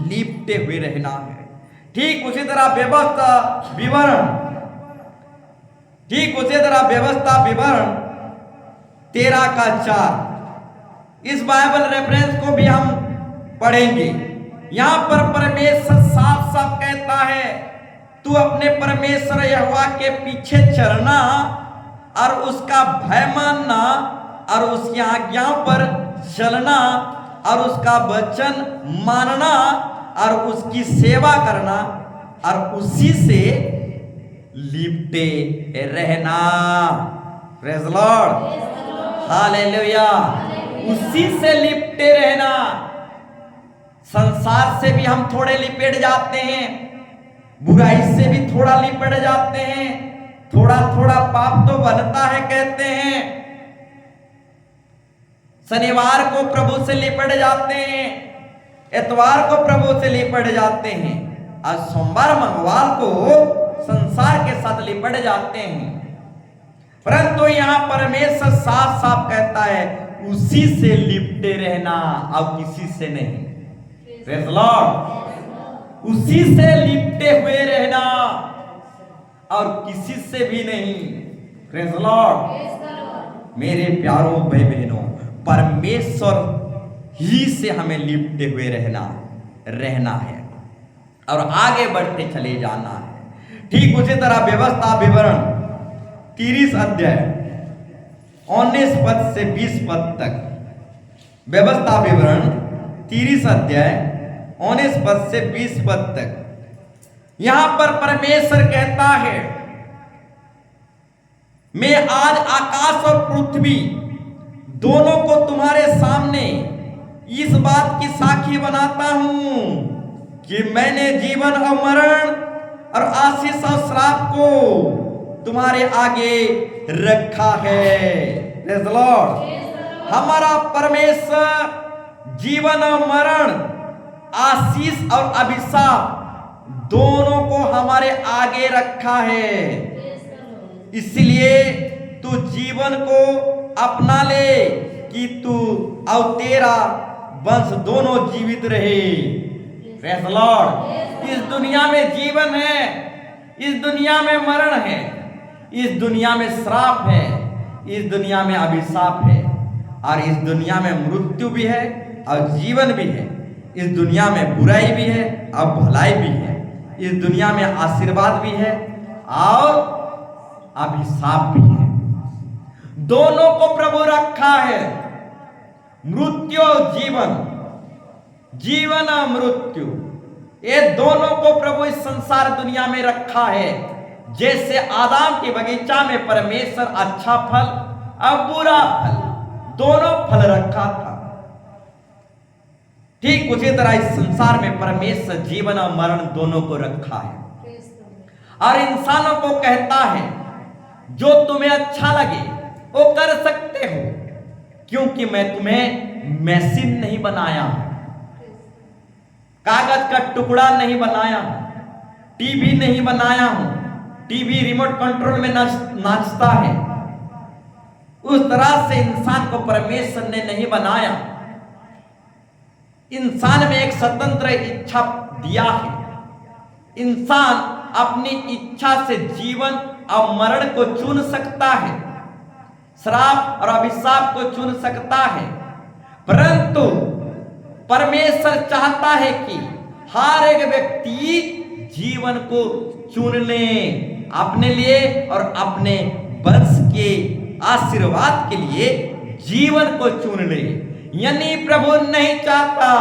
लिपटे हुए रहना है। ठीक उसी तरह व्यवस्था विवरण 13:4 इस बाइबल रेफरेंस को भी हम पढ़ेंगे। यहां पर परमेश्वर साफ साफ कहता है, तू अपने परमेश्वर यहोवा के पीछे चलना और उसका भय मानना और उसकी आज्ञाओं पर चलना और उसका वचन मानना और उसकी सेवा करना और उसी से लिपटे रहना। Praise Lord. हालेलुया। उसी से लिपटे रहना। संसार से भी हम थोड़े लिपट जाते हैं, बुराई से भी थोड़ा लिपट जाते हैं, थोड़ा थोड़ा पाप तो बनता है कहते हैं। शनिवार को प्रभु से लिपट जाते हैं, इतवार को प्रभु से लिपट जाते हैं और सोमवार मंगलवार को संसार के साथ लिपट जाते हैं। परंतु यहां परमेश्वर साफ साफ कहता है उसी से लिपटे रहना और किसी से नहीं। Praise Lord. उसी से लिपटे हुए रहना और किसी से भी नहीं। Praise Lord. मेरे प्यारों भाई बहनों, परमेश्वर ही से हमें लिपटे हुए रहना है और आगे बढ़ते चले जाना है। ठीक उसी तरह व्यवस्था विवरण 30 अध्याय 19 पद से 20 पद तक। व्यवस्था विवरण 30 अध्याय 19 पद से 20 पद तक। यहां पर परमेश्वर कहता है, मैं आज आकाश और पृथ्वी दोनों को तुम्हारे सामने इस बात की साक्षी बनाता हूं कि मैंने जीवन और मरण और आशीष और श्राप को तुम्हारे आगे रखा है। Praise Lord. हमारा परमेश्वर जीवन और मरण, आशीष और अभिशाप दोनों को हमारे आगे रखा है। इसलिए तू जीवन को अपना ले कि तू और तेरा वंश दोनों जीवित रहे। Praise Lord. इस दुनिया में जीवन है, इस दुनिया में मरण है, इस दुनिया में श्राप है, इस दुनिया में अभिशाप है और इस दुनिया में मृत्यु भी है और जीवन भी है। इस दुनिया में बुराई भी है और भलाई भी है। इस दुनिया में आशीर्वाद भी है और अभिशाप भी है। दोनों को प्रभु रखा है। मृत्यु और जीवन, जीवन और मृत्यु, ये दोनों को प्रभु इस संसार दुनिया में रखा है। जैसे आदम के बगीचा में परमेश्वर अच्छा फल और बुरा फल दोनों फल रखा था, ठीक उसी तरह इस संसार में परमेश्वर जीवन और मरण दोनों को रखा है। और इंसानों को कहता है जो तुम्हें अच्छा लगे वो कर सकते हो, क्योंकि मैं तुम्हें मशीन नहीं बनाया हूं, कागज का टुकड़ा नहीं बनाया हूं, टीवी नहीं बनाया हूं। टीवी रिमोट कंट्रोल में नाचता है, उस तरह से इंसान को परमेश्वर ने नहीं बनाया। इंसान में एक स्वतंत्र इच्छा दिया है। इंसान अपनी इच्छा से जीवन और मरण को चुन सकता है, श्राप और अभिशाप को चुन सकता है, परंतु परमेश्वर चाहता है कि हर एक व्यक्ति जीवन को चुन ले अपने लिए और अपने वंश के आशीर्वाद के लिए जीवन को चुन ले। यानी प्रभु नहीं चाहता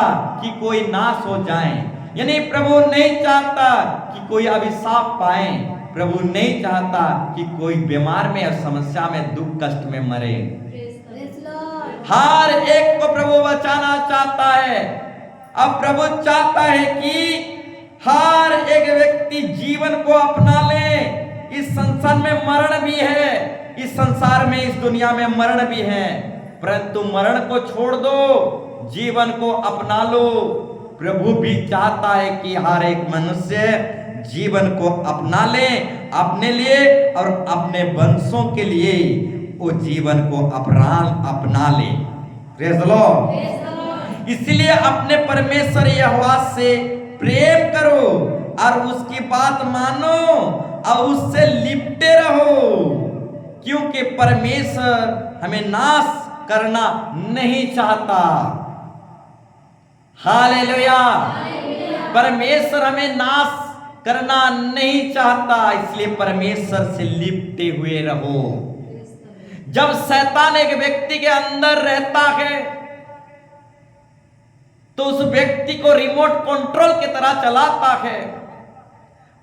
कि कोई नाश हो जाए, यानी प्रभु नहीं चाहता कि कोई अभिशाप पाए, प्रभु नहीं चाहता कि कोई बीमार में और समस्या में दुख कष्ट में मरे। हर एक को प्रभु बचाना चाहता है। अब प्रभु चाहता है कि हर एक व्यक्ति जीवन को अपना ले। इस संसार में मरण भी है, इस संसार में इस दुनिया में मरण भी है, परंतु मरण को छोड़ दो, जीवन को अपना लो। प्रभु भी चाहता है कि हर एक मनुष्य जीवन को अपना ले अपने लिए और अपने वंशों के लिए, वो जीवन को अपना ले। Praise the Lord. इसलिए अपने परमेश्वर यहोवा से प्रेम करो और उसकी बात मानो और उससे लिपटे रहो, क्योंकि परमेश्वर हमें नाश करना नहीं चाहता। हालेलुया। परमेश्वर हमें नाश करना नहीं चाहता, इसलिए परमेश्वर से लिपटे हुए रहो। जब शैतान एक व्यक्ति के अंदर रहता है तो उस व्यक्ति को रिमोट कंट्रोल की तरह चलाता है,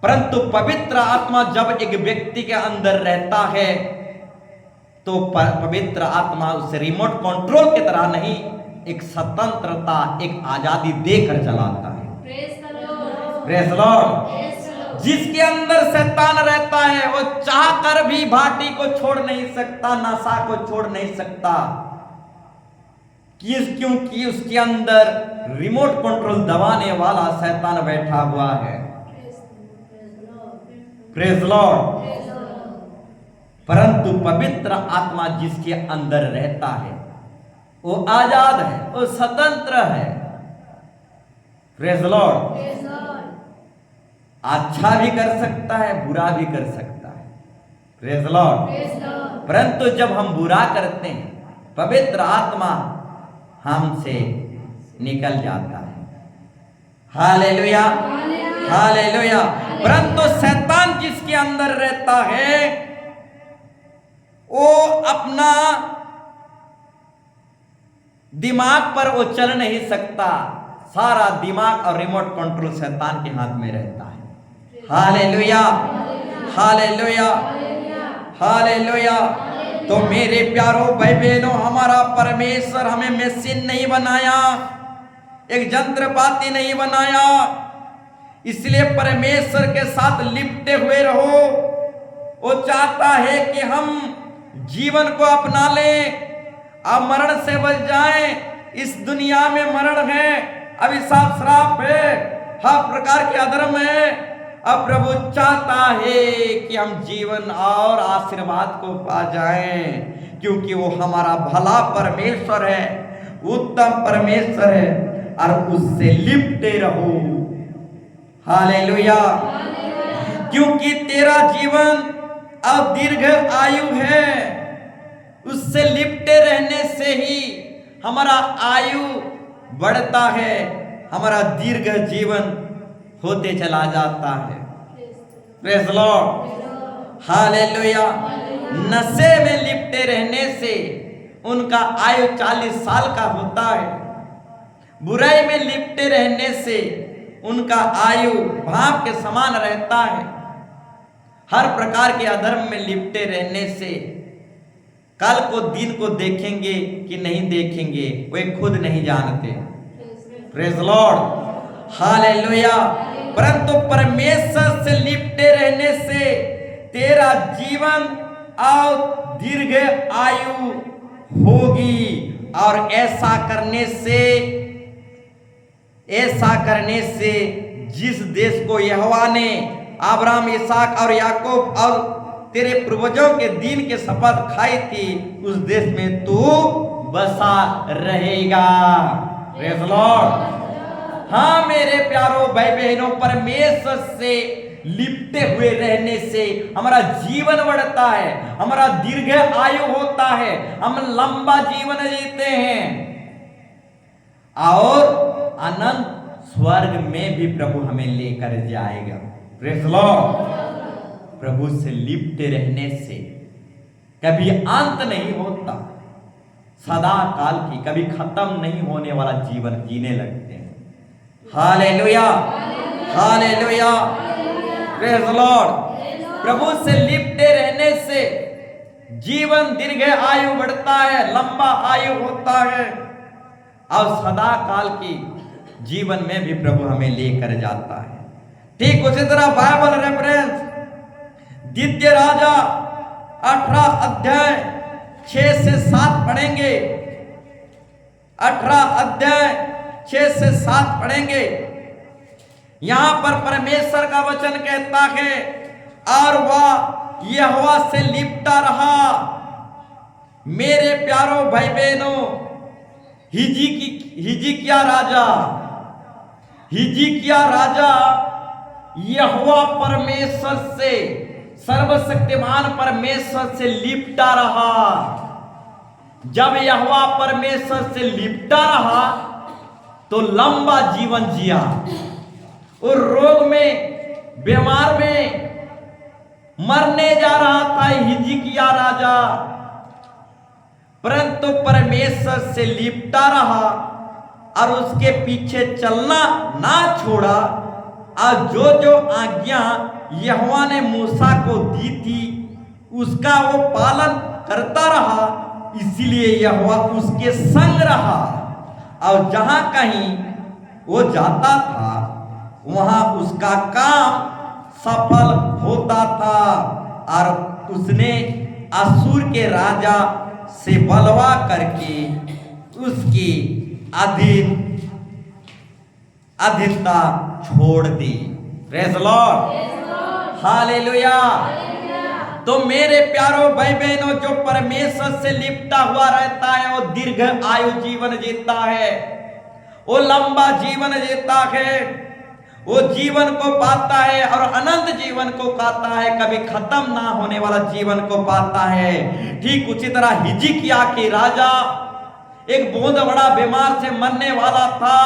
परंतु पवित्र आत्मा जब एक व्यक्ति के अंदर रहता है तो पवित्र आत्मा उसे रिमोट कंट्रोल की तरह नहीं, एक स्वतंत्रता, एक आजादी देकर चलाता है। Praise the Lord. जिसके अंदर शैतान रहता है वो चाहकर भी भाटी को छोड़ नहीं सकता, नशा को छोड़ नहीं सकता, क्योंकि उसके अंदर रिमोट कंट्रोल दबाने वाला शैतान बैठा हुआ है। Praise the Lord. परंतु पवित्र आत्मा जिसके अंदर रहता है वो आजाद है, वो स्वतंत्र है। Praise the Lord. अच्छा भी कर सकता है, बुरा भी कर सकता है। Praise the Lord. परंतु जब हम बुरा करते हैं पवित्र आत्मा हमसे निकल जाता है। Hallelujah, hallelujah. परंतु शैतान जिसके अंदर रहता है वो अपना दिमाग पर वो चल नहीं सकता, सारा दिमाग और रिमोट कंट्रोल शैतान के हाथ में रहता है। Hallelujah, hallelujah, hallelujah. तो मेरे प्यारों भाई बहनों, हमारा परमेश्वर हमें मशीन नहीं बनाया, एक यंत्रपाती नहीं बनाया, इसलिए परमेश्वर के साथ लिपटे हुए रहो। वो चाहता है कि हम जीवन को अपना लें, अब मरण से बच जाएं। इस दुनिया में मरण है, अभिशाप श्राप है, हर प्रकार के अधर्म है। अब प्रभु चाहता है कि हम जीवन और आशीर्वाद को पा जाएं, क्योंकि वो हमारा भला परमेश्वर है, उत्तम परमेश्वर है, और उससे लिपटे रहो। हालेलुया। क्योंकि तेरा जीवन अब दीर्घ आयु है, उससे लिपटे रहने से ही हमारा आयु बढ़ता है, हमारा दीर्घ जीवन होते चला जाता है। Praise the Lord. हालेलुया। नशे में लिपटे रहने से उनका आयु 40 साल का होता है, बुराई में लिपटे रहने से उनका आयु भाप के समान रहता है, हर प्रकार के अधर्म में लिपटे रहने से कल को दिन को देखेंगे कि नहीं देखेंगे वे खुद नहीं जानते। Praise the Lord. हालेलुया। परंतु परमेश्वर से लिपटे रहने से तेरा जीवन और दीर्घ आयु होगी। और ऐसा करने से जिस देश को यहोवा ने अब्राहम, इसहाक और याकूब और तेरे पूर्वजों के दिन के शपथ खाई थी, उस देश में तू बसा रहेगा। Praise Lord. हाँ मेरे प्यारो भाई बहनों, परमेश्वर से लिपटे हुए रहने से हमारा जीवन बढ़ता है, हमारा दीर्घ आयु होता है, हम लंबा जीवन जीते हैं और अनंत स्वर्ग में भी प्रभु हमें लेकर जाएगा। Praise Lord. प्रभु से लिपटे रहने से कभी अंत नहीं होता, सदा काल की कभी खत्म नहीं होने वाला जीवन जीने लगते हैं। Hallelujah, hallelujah, praise Lord. प्रभु से लिपटे रहने से जीवन दीर्घ आयु बढ़ता है, लंबा आयु होता है और सदा काल की जीवन में भी प्रभु हमें लेकर जाता है। ठीक उसी तरह बाइबल रेफरेंस द्वितीय राजा 18 अध्याय 6 से 7 पढ़ेंगे। 18 अध्याय 6 से 7 पढ़ेंगे। यहां पर परमेश्वर का वचन कहता है, और वह यहोवा से लिपटा रहा। मेरे प्यारो भाई बहनों, हिजकिय्याह राजा यहोवा परमेश्वर से, सर्वशक्तिमान परमेश्वर से लिपटा रहा। जब यहोवा परमेश्वर से लिपटा रहा तो लंबा जीवन जिया। और रोग में, बीमार में मरने जा रहा था हिजकिय्याह राजा, परंतु परमेश्वर से लिपटा रहा और उसके पीछे चलना ना छोड़ा। और जो जो आज्ञा यहोवा ने मूसा को दी थी उसका वो पालन करता रहा, इसीलिए यहोवा उसके संग रहा। और जहां कहीं वो जाता था वहां उसका काम सफल होता था और उसने असूर के राजा से बलवा करके उसकी अधीनता छोड़ दी। Praise Lord, hallelujah. तो मेरे प्यारो भाई बहनों, जो परमेश्वर से लिपटा हुआ रहता है वो दीर्घ आयु जीवन जीता है, वो लंबा जीवन जीता है, वो जीवन को पाता है और अनंत जीवन को पाता है, कभी खत्म ना होने वाला जीवन को पाता है। ठीक उसी तरह हिजकिय्याह के राजा एक बहुत बड़ा बीमार से मरने वाला था,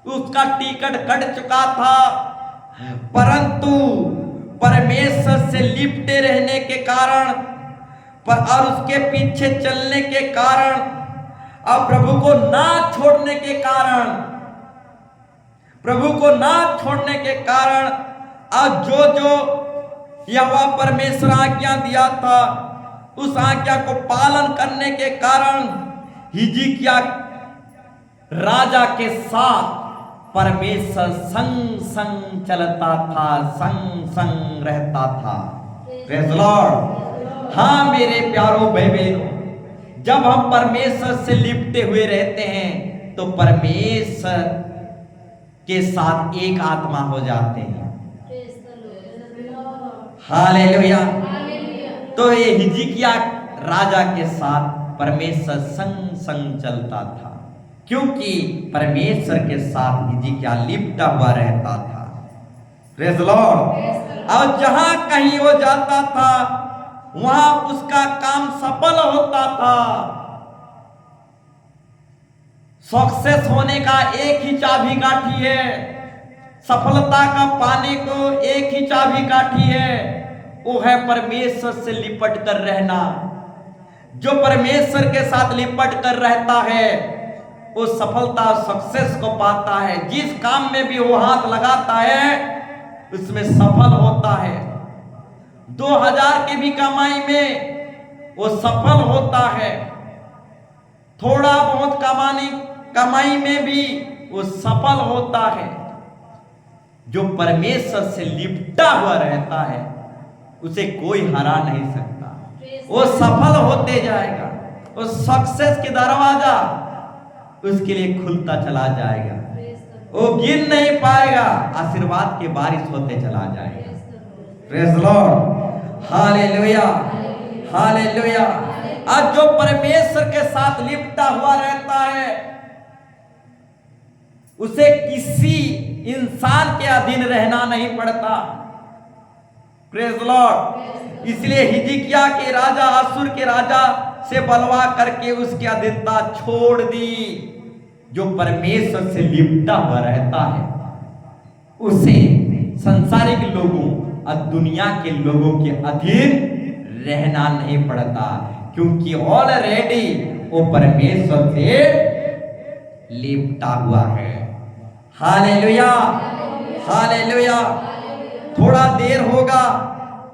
उसका टिकट कट चुका था, परंतु परमेश्वर से लिपटे रहने के कारण और उसके पीछे चलने के कारण और प्रभु को ना छोड़ने के कारण और जो यहोवा परमेश्वर आज्ञा दिया था उस आज्ञा को पालन करने के कारण हिजकिय्याह राजा के साथ परमेश्वर संग चलता था, संग रहता था। Praise Lord. हाँ मेरे प्यारो भाई बहनों, जब हम परमेश्वर से लिपटे हुए रहते हैं तो परमेश्वर के साथ एक आत्मा हो जाते हैं। हालेलुया। तो ये हिजकिय्याह राजा के साथ परमेश्वर संग चलता था, क्योंकि परमेश्वर के साथ हिजकिय्याह लिपटा हुआ रहता था। Praise Lord. और जहां कहीं वो जाता था वहां उसका काम सफल होता था। सक्सेस होने का एक ही चाबी काठी है, सफलता का पाने को एक ही चाबी काठी है, वो है परमेश्वर से लिपट कर रहना। जो परमेश्वर के साथ लिपट कर रहता है वो सफलता सक्सेस को पाता है। जिस काम में भी वो हाथ लगाता है उसमें सफल होता है। 2000 की भी कमाई में वो सफल होता है, थोड़ा बहुत कमाई में भी वो सफल होता है। जो परमेश्वर से लिपटा हुआ रहता है उसे कोई हरा नहीं सकता। वो सफल होते जाएगा, वो सक्सेस के दरवाजा उसके लिए खुलता चला जाएगा, वो गिन नहीं पाएगा, आशीर्वाद की बारिश होते चला जाएगा। Praise Lord, hallelujah, hallelujah. आज जो परमेश्वर के साथ लिपटा हुआ रहता है उसे किसी इंसान के अधीन रहना नहीं पड़ता। Praise Lord. इसलिए हिजकिय्याह के राजा अश्शूर के राजा से बलवा करके उसकी अधीनता छोड़ दी। जो परमेश्वर से लिपटा हुआ रहता है उसे संसारिक लोगों और दुनिया के लोगों के अधीन रहना नहीं पड़ता, क्योंकि ऑलरेडी वो परमेश्वर से लिपटा हुआ है। Hallelujah, hallelujah. थोड़ा देर होगा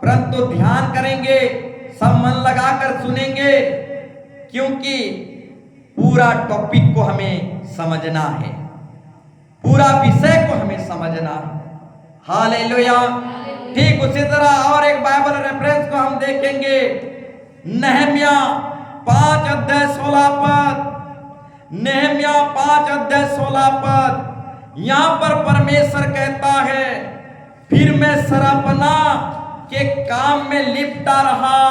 परंतु ध्यान करेंगे, सब मन लगाकर सुनेंगे, क्योंकि पूरा टॉपिक को हमें समझना है, पूरा विषय को हमें समझना है। हालेलुया। ठीक उसी तरह और एक बाइबल रेफरेंस को हम देखेंगे, नहम्या 5 अध्याय 16 पद, नहम्या 5 अध्याय 16 पद। यहां पर परमेश्वर कहता है, फिर मैं सरापना के काम में लिपटा रहा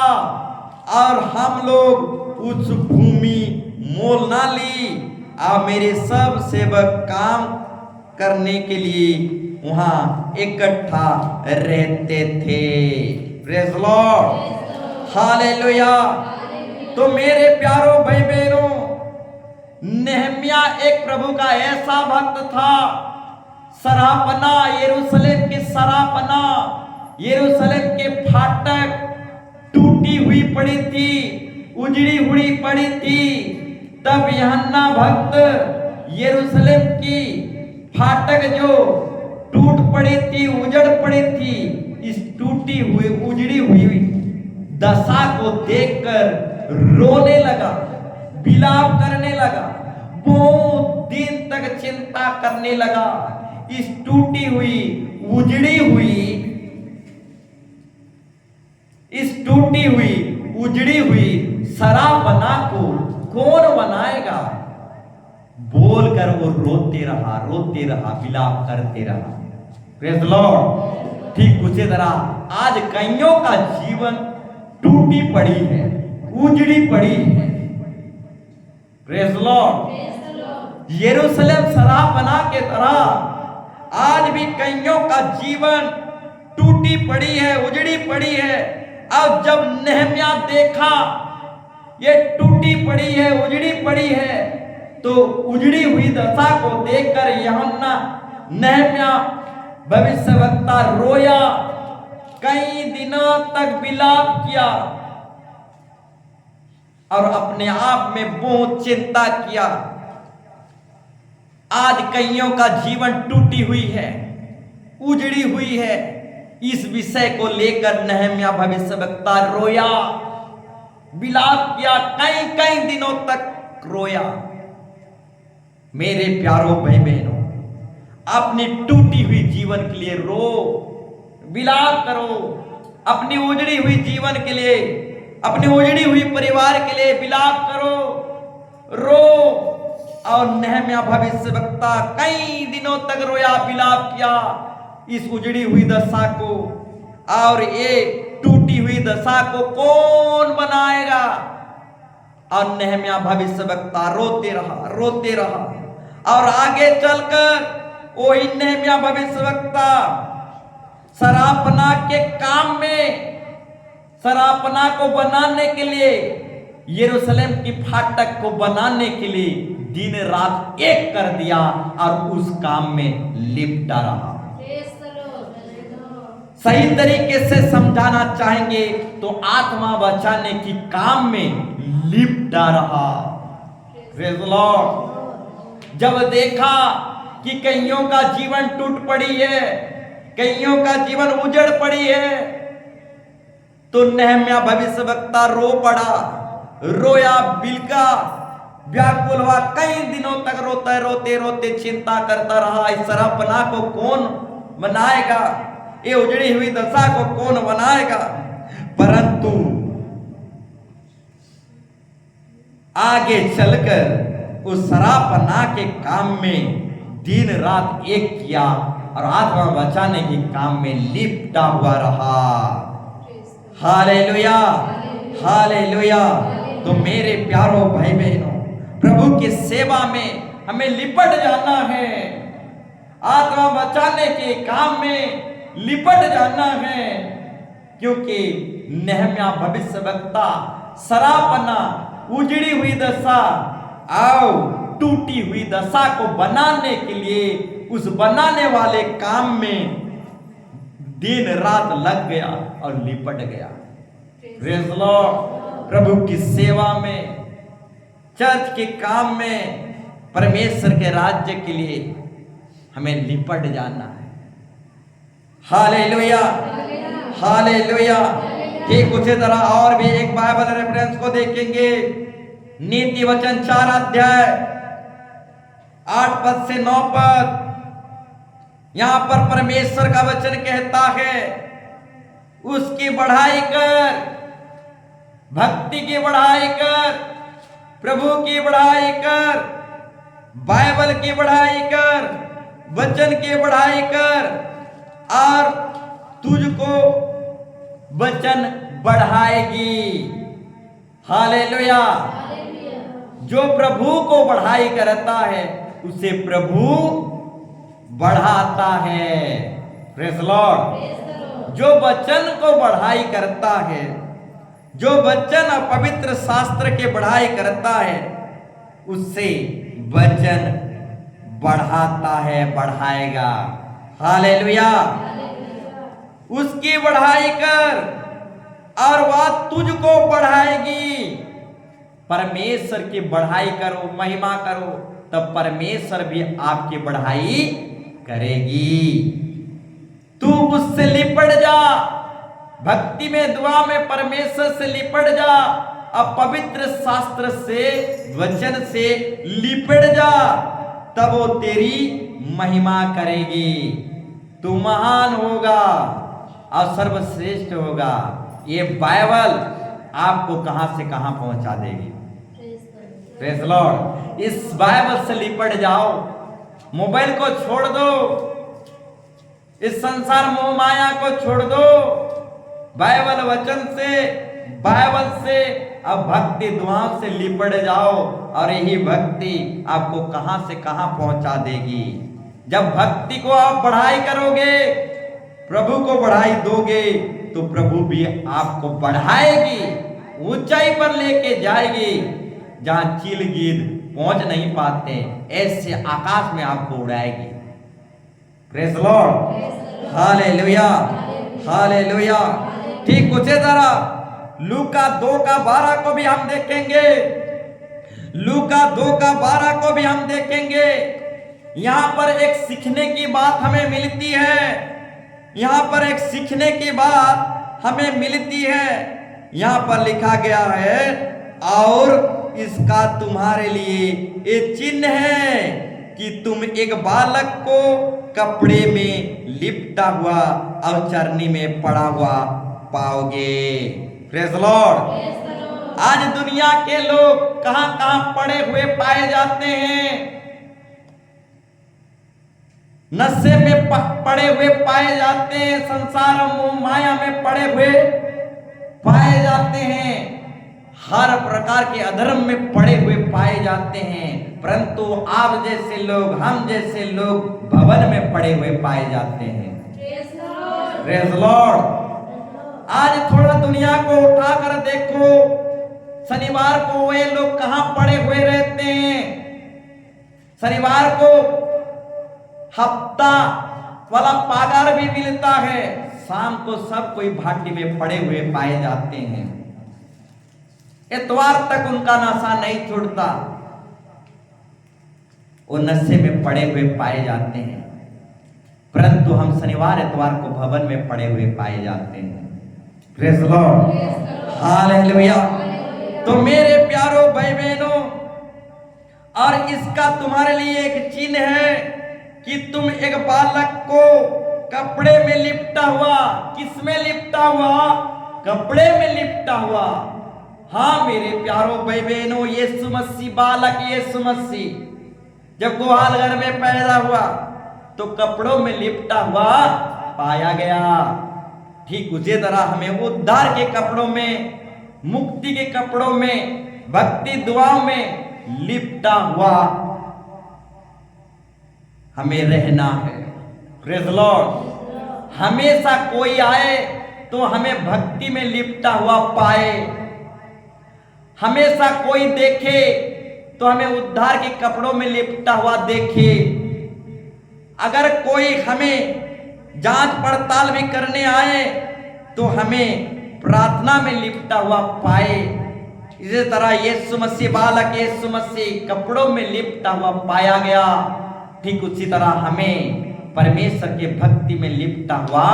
और हम लोग उस भूमि मोल ना ली और मेरे सब सेवक काम करने के लिए वहां इकट्ठा रहते थे। Praise Lord, hallelujah. तो मेरे प्यारो भाई बहनों, नहम्या एक प्रभु का ऐसा भक्त था, सरापना, यरूशलेम की सरापना, यरूशलेम के फाटक टूटी हुई पड़ी थी, उजड़ी हुई पड़ी थी। तब यूहन्ना भक्त यरूशलेम की फाटक जो टूट पड़ी थी, उजड़ पड़ी थी, इस टूटी हुई उजड़ी हुई दशा को देखकर रोने लगा, विलाप करने लगा, बहुत दिन तक चिंता करने लगा। इस टूटी हुई उजड़ी हुई उजड़ी हुई सरापना को कौन बनाएगा? बोलकर वो रोते रहा, विलाप करते रहा। Praise Lord. ठीक उसी तरह आज कईयों का जीवन टूटी पड़ी है, उजड़ी पड़ी है। Praise Lord. यरूशलेम सरापना के तरह आज भी कईयों का जीवन टूटी पड़ी है, उजड़ी पड़ी है। अब जब नहम्या देखा ये टूटी पड़ी है, उजड़ी पड़ी है, तो उजड़ी हुई दशा को देखकर यूहन्ना नहम्या भविष्यवक्ता रोया, कई दिनों तक विलाप किया और अपने आप में बहुत चिंता किया। आज कईयों का जीवन टूटी हुई है, उजड़ी हुई है। इस विषय को लेकर नहम्या भविष्यवक्ता रोया, विलाप किया, कई कई दिनों तक रोया। मेरे प्यारो भाई बहनों, अपनी टूटी हुई जीवन के लिए रो, विलाप करो, अपनी उजड़ी हुई जीवन के लिए, अपनी उजड़ी हुई परिवार के लिए विलाप करो, रो। और नहम्या भविष्यवक्ता कई दिनों तक रोया, विलाप किया इस उजड़ी हुई दशा को। और ये टूटी हुई दशा को कौन बनाएगा? और नहम्या भविष्यवक्ता रोते रहा और आगे चलकर वही नहम्या भविष्यवक्ता सरापना के काम में, सरापना को बनाने के लिए, यरूशलेम की फाटक को बनाने के लिए दिन रात एक कर दिया और उस काम में लिपटा रहा। सही तरीके से समझाना चाहेंगे तो आत्मा बचाने की काम में लिपटा रहा। Praise Lord. जब देखा कि कईयों का जीवन टूट पड़ी है, कईयों का जीवन उजड़ पड़ी है, तो नहम्या भविष्यवक्ता रो पड़ा, रोया, बिलका, व्याकुल हुआ, कई दिनों तक रोते चिंता करता रहा। इस सरापना को कौन बनाएगा, ये उजड़ी हुई दशा को कौन बनाएगा। परंतु आगे चलकर उस शराबपना के काम में दिन रात एक किया और आत्मा बचाने के काम में लिपटा हुआ रहा। Hallelujah, hallelujah. तो मेरे प्यारों भाई बहनों, प्रभु की सेवा में हमें लिपट जाना है, आत्मा बचाने के काम में लिपट जाना है। क्योंकि नेहम्याह भविष्यवक्ता शराबपना, उजड़ी हुई दशा आओ टूटी हुई दशा को बनाने के लिए उस बनाने वाले काम में दिन रात लग गया और लिपट गया। Praise Lord. प्रभु की सेवा में, चर्च के काम में, परमेश्वर के राज्य के लिए हमें लिपट जाना है। Hallelujah, hallelujah. ठीक उसी तरह और भी एक बाइबल रेफरेंस को देखेंगे। नीति वचन 4 अध्याय 8 पद से 9 पद। यहां पर परमेश्वर का वचन कहता है, उसकी बढ़ाई कर, भक्ति की बढ़ाई कर, प्रभु की बढ़ाई कर, बाइबल की बढ़ाई कर, वचन की बढ़ाई कर, और तुझको वचन बढ़ाएगी। हालेलुया। जो प्रभु को बढ़ाई करता है उसे प्रभु बढ़ाता है। Praise Lord. जो वचन को बढ़ाई करता है, जो वचन और पवित्र शास्त्र के बढ़ाई करता है, उससे वचन बढ़ाता है, बढ़ाएगा। हालेलुया। उसकी बढ़ाई कर और वह तुझको बढ़ाएगी। परमेश्वर की बढ़ाई करो, महिमा करो, तब परमेश्वर भी आपकी बढ़ाई करेगी। तू उससे लिपट जा, भक्ति में, दुआ में परमेश्वर से लिपट जा, अब पवित्र शास्त्र से, वचन से लिपट जा, तब वो तेरी महिमा करेगी। तू महान होगा और सर्वश्रेष्ठ होगा। ये बाइबल आपको कहां से कहां पहुंचा देगी। Praise Lord. इस बाइबल से लिपट जाओ, मोबाइल को छोड़ दो, इस संसार मोह माया को छोड़ दो, बाइबल वचन से, बाइबल से अब भक्ति दुआओं से लिपट जाओ, और यही भक्ति आपको कहां से कहां पहुंचा देगी। जब भक्ति को आप बढ़ाई करोगे, प्रभु को बढ़ाई दोगे, तो प्रभु भी आपको बढ़ाएगी, ऊंचाई पर लेके जाएगी, जहां चील गिद्ध पहुंच नहीं पाते, ऐसे आकाश में आपको उड़ाएगी। Praise Lord. Hallelujah, hallelujah. ठीक उसी तरह लूका 2:12 को भी हम देखेंगे। लूका 2:12 को भी हम देखेंगे। यहां पर एक सीखने की बात हमें मिलती है, यहां पर एक सीखने की बात हमें मिलती है। यहां पर लिखा गया है, और इसका तुम्हारे लिए ये चिन्ह है कि तुम एक बालक को कपड़े में लिपटा हुआ और चरनी में पड़ा हुआ पाओगे। Praise Lord. आज दुनिया के लोग कहां कहां पड़े हुए पाए जाते हैं, नशे में पड़े हुए पाए जाते हैं, संसार मोह माया में पड़े हुए पाए जाते हैं, हर प्रकार के अधर्म में पड़े हुए पाए जाते हैं। परंतु आप जैसे लोग, हम जैसे लोग भवन में पड़े हुए पाए जाते हैं। Praise Lord. आज थोड़ा दुनिया को उठाकर देखो, शनिवार को वे लोग कहां पड़े हुए रहते हैं। शनिवार को हफ्ता वाला पगार भी मिलता है, शाम को सब कोई भाटी में पड़े हुए पाए जाते हैं। इतवार तक उनका नशा नहीं छूटता, वो नशे में पड़े हुए पाए जाते हैं। परंतु हम शनिवार इतवार को भवन में पड़े हुए पाए जाते हैं। Praise Lord. हालेलुया। तो मेरे प्यारो भाई बहनों, और इसका तुम्हारे लिए एक चिन्ह है कि तुम एक बालक को कपड़े में लिपटा हुआ। किस में लिपटा हुआ? कपड़े में लिपटा हुआ। हाँ मेरे प्यारों भाई बहनों, यीशु मसीह, बालक यीशु मसीह जब गुहाल घर में पैदा हुआ तो कपड़ों में लिपटा हुआ पाया गया। ठीक उसी तरह हमें उद्धार के कपड़ों में, मुक्ति के कपड़ों में, भक्ति दुआओं में लिपटा हुआ हमें रहना है। Praise the Lord. हमेशा कोई आए तो हमें भक्ति में लिपटा हुआ पाए। हमेशा कोई देखे तो हमें उद्धार के कपड़ों में लिपटा हुआ देखे। अगर कोई हमें जांच पड़ताल भी करने आए तो हमें प्रार्थना में लिपटा हुआ पाए। इसी तरह यीशु मसीह, बालक यीशु मसीह कपड़ों में लिपटा हुआ पाया गया। ठीक उसी तरह हमें परमेश्वर के भक्ति में लिपटा हुआ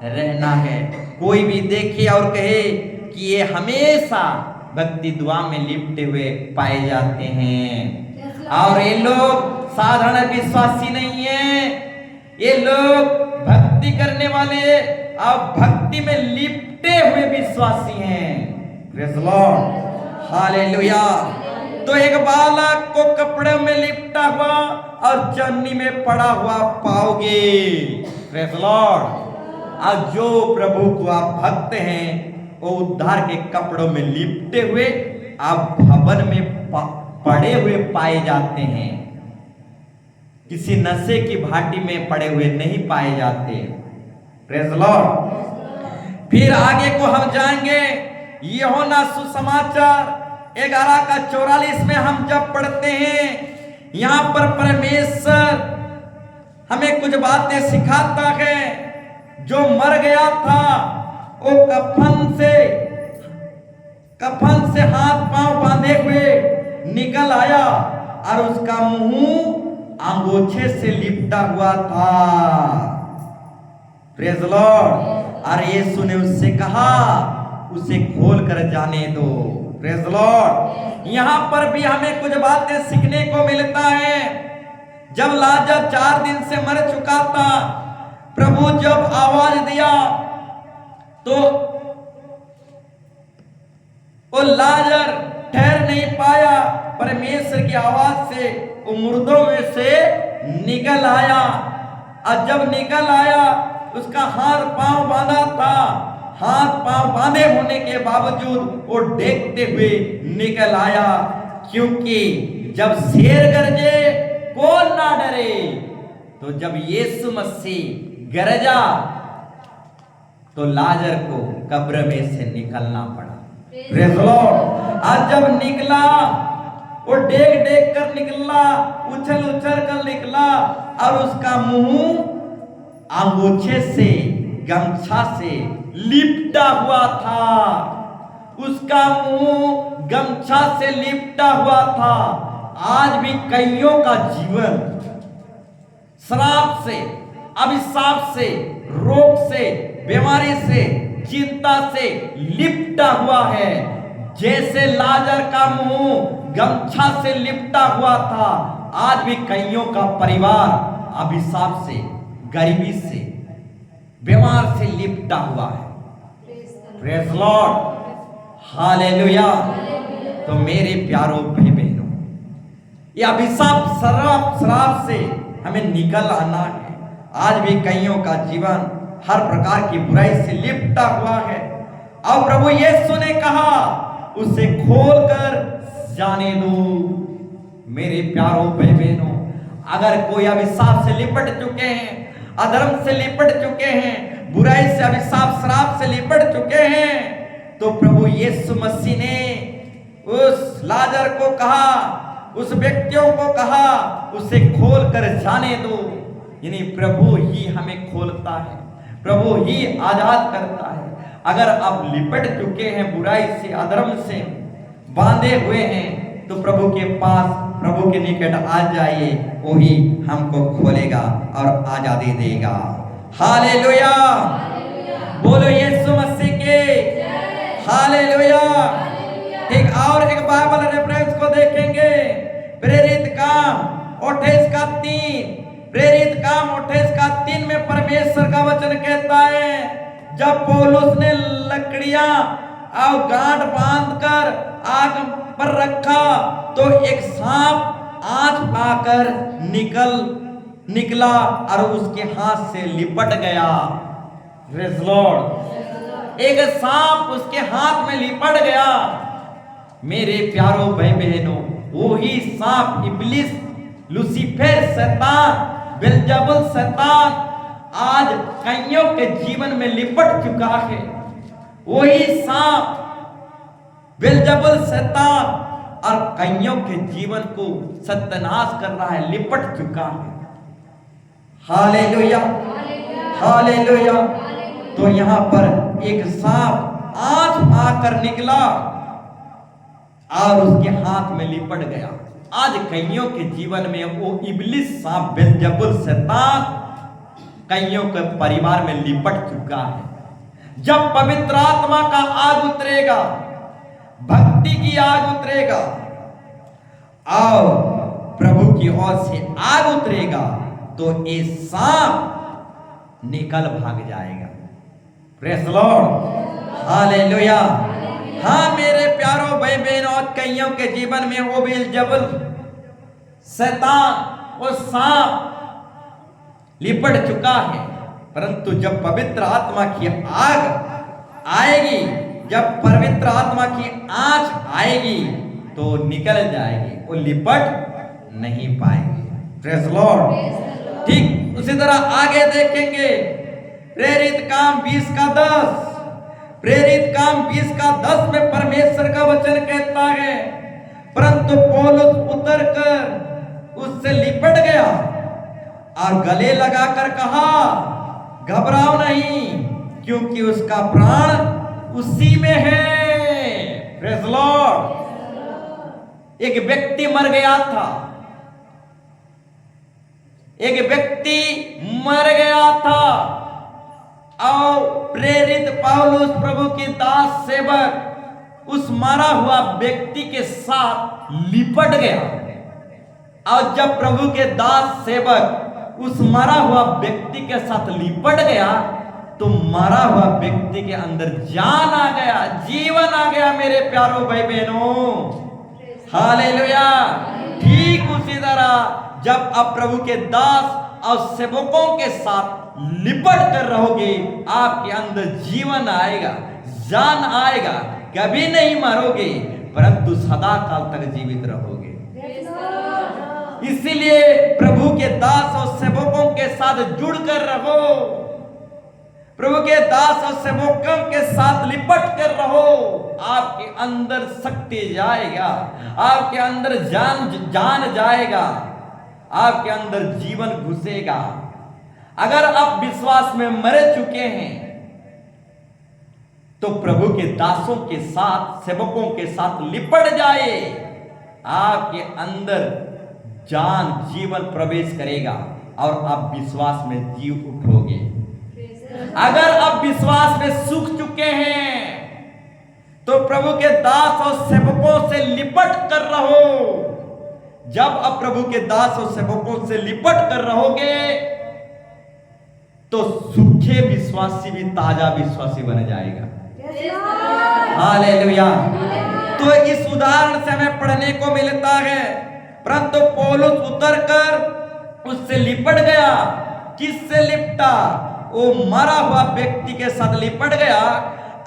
रहना है। कोई भी देखे और कहे कि ये हमेशा भक्ति दुआ में लिपटे हुए पाए जाते हैं, और ये लोग साधारण विश्वासी नहीं है, ये लोग भक्ति करने वाले और भक्ति में लिपटे हुए विश्वासी हैं। Praise the Lord, hallelujah. तो एक बालक को कपड़े में लिपटा हुआ और चन्नी में पड़ा हुआ पाओगे। Praise the Lord. और जो प्रभु को आप भक्त हैं वो उद्धार के कपड़ों में लिपटे हुए आप भवन में पड़े हुए पाए जाते हैं। किसी नशे की भाटी में पड़े हुए नहीं पाए जाते। Praise the Lord. फिर आगे को हम जाएंगे, यूहन्ना सुसमाचार 11:44 में हम जब पढ़ते हैं, यहां पर परमेश्वर हमें कुछ बातें सिखाता है। जो मर गया था वो कफन से हाथ पांव बांधे हुए निकल आया और उसका मुंह अंगोछे से लिपटा हुआ था। Praise the Lord. और यीशु ने उससे कहा उसे खोल कर जाने दो। Praise the Lord. यहां पर भी हमें कुछ बातें सीखने को मिलता है। जब लाजर 4 दिन से मर चुका था, प्रभु जब आवाज दिया तो वो लाजर ठहर नहीं पाया। परमेश्वर की आवाज से वो मुर्दों में से निकल आया, और जब निकल आया उसका हाथ पांव बांधा था। हाथ पांव बांधे होने के बावजूद वो देखते हुए निकल आया, क्योंकि जब शेर गरजे कौन ना डरे। तो जब यीशु मसीह गरजा तो लाजर को कब्र में से निकलना पड़ा। Praise the Lord. आज जब निकला वो डेग डेग कर निकला, उछल उछल कर निकला, और उसका मुंह अंगोछे से, गमछा से लिपटा हुआ था। उसका मुंह गमछा से लिपटा हुआ था। आज भी कईयों का जीवन श्राप से, अभिशाप से, रोग से, बीमारी से, चिंता से लिपटा हुआ है। जैसे लाजर का मुंह गमछा से लिपटा हुआ था, आज भी कईयों का परिवार अभिशाप से, गरीबी से, बीमार से लिपटा हुआ है। Praise the Lord, hallelujah. तो मेरे प्यारों भाई बहनों, ये अभिशाप श्राप से हमें निकल आना है। आज भी कईयों का जीवन हर प्रकार की बुराई से लिपटा हुआ है, और प्रभु यीशु ने कहा उसे खोलकर जाने दो। मेरे प्यारों भाई बहनों, अगर कोई अभिशाप से लिपट चुके हैं, अधर्म से लिपट चुके हैं, बुराई से, अभिशाप श्राप से लिपट चुके हैं, तो प्रभु यीशु मसीह ने उस लाजर को कहा, उस व्यक्तियों को कहा उसे खोल कर जाने दो। यानी प्रभु ही हमें खोलता है, प्रभु ही आजाद करता है। अगर आप लिपट चुके हैं बुराई से, अधर्म से बांधे हुए हैं, तो प्रभु के पास, प्रभु के निकट आ जाइए, वही हमको खोलेगा और आजादी देगा। हालेलुया। बोलो यीशु मसीह के हालेलुया। एक और एक बाइबल रेफरेंस को देखेंगे, प्रेरित काम 28:3। प्रेरित काम 28:3 में परमेश्वर का वचन कहता है, जब पौलुस ने लकड़ियां और गांठ बांधकर आग पर रखा तो एक सांप आंच पाकर निकला और उसके हाथ से लिपट गया। Praise Lord. एक सांप उसके हाथ में लिपट गया। मेरे प्यारों भाई बहनों, वही सांप इब्लिस, लूसीफर, शैतान, बेलजेबुल शैतान आज कईयों के जीवन में लिपट चुका है। वही सांप बेलजेबुल शैतान और कईयों के जीवन को सत्यानाश कर रहा है, लिपट चुका है। Hallelujah, hallelujah. तो यहां पर एक सांप आंच आकर निकला और उसके हाथ में लिपट गया। आज कईयों के जीवन में वो इब्लिस सांप बेलजेबुल शैतान कईयों के परिवार में लिपट चुका है। जब पवित्र आत्मा का आग उतरेगा, भक्ति की आग उतरेगा और प्रभु की ओर से आग उतरेगा तो ये सांप निकल भाग जाएगा। Praise Lord, hallelujah. हाँ मेरे प्यारों भाई बहनों, और कईयों के जीवन में वो बेलजेबुल शैतान, वो सांप लिपट चुका है, परंतु जब पवित्र आत्मा की आग आएगी, जब पवित्र आत्मा की आंच आएगी तो निकल जाएगी, वो लिपट नहीं पाएगी। Praise Lord. ठीक उसी तरह आगे देखेंगे, प्रेरित काम 20:10, प्रेरित काम 20:10 में परमेश्वर का वचन कहता है, परंतु पौलुस उतरकर उससे लिपट गया और गले लगाकर कहा, घबराओ नहीं, क्योंकि उसका प्राण उसी में है। Praise Lord. एक व्यक्ति मर गया था, एक व्यक्ति मर गया था और प्रेरित पौलुस प्रभु के दास सेवक उस मरा हुआ व्यक्ति के साथ लिपट गया। और जब प्रभु के दास सेवक उस मरा हुआ व्यक्ति के साथ लिपट गया तो मरा हुआ व्यक्ति के अंदर जान आ गया, जीवन आ गया। मेरे प्यारों भाई बहनों, हालेलुया। ठीक उसी तरह जब आप प्रभु के दास और सेवकों के साथ लिपट कर रहोगे, आपके अंदर जीवन आएगा, जान आएगा। कभी नहीं मरोगे, परंतु सदा काल तक जीवित रहोगे। इसीलिए प्रभु के दास और सेवकों के साथ जुड़कर रहो, प्रभु के दास और सेवकों के साथ लिपट कर रहो। आपके अंदर शक्ति जाएगा, आपके अंदर जान जाएगा, आपके अंदर जीवन घुसेगा। अगर आप विश्वास में मर चुके हैं तो प्रभु के दासों के साथ, सेवकों के साथ लिपट जाए, आपके अंदर जान, जीवन प्रवेश करेगा और आप विश्वास में जी उठोगे। अगर आप विश्वास में सूख चुके हैं तो प्रभु के दास और सेवकों से लिपट कर रहो। जब आप प्रभु के दास और सेवकों से लिपट कर रहोगे तो सूखे विश्वासी भी ताजा विश्वासी बन जाएगा। हालेलुया। तो इस उदाहरण से हमें पढ़ने को मिलता है, परंतु पौलुस उतरकर उससे लिपट गया। किससे लिपटा? वो मरा हुआ व्यक्ति के साथ लिपट गया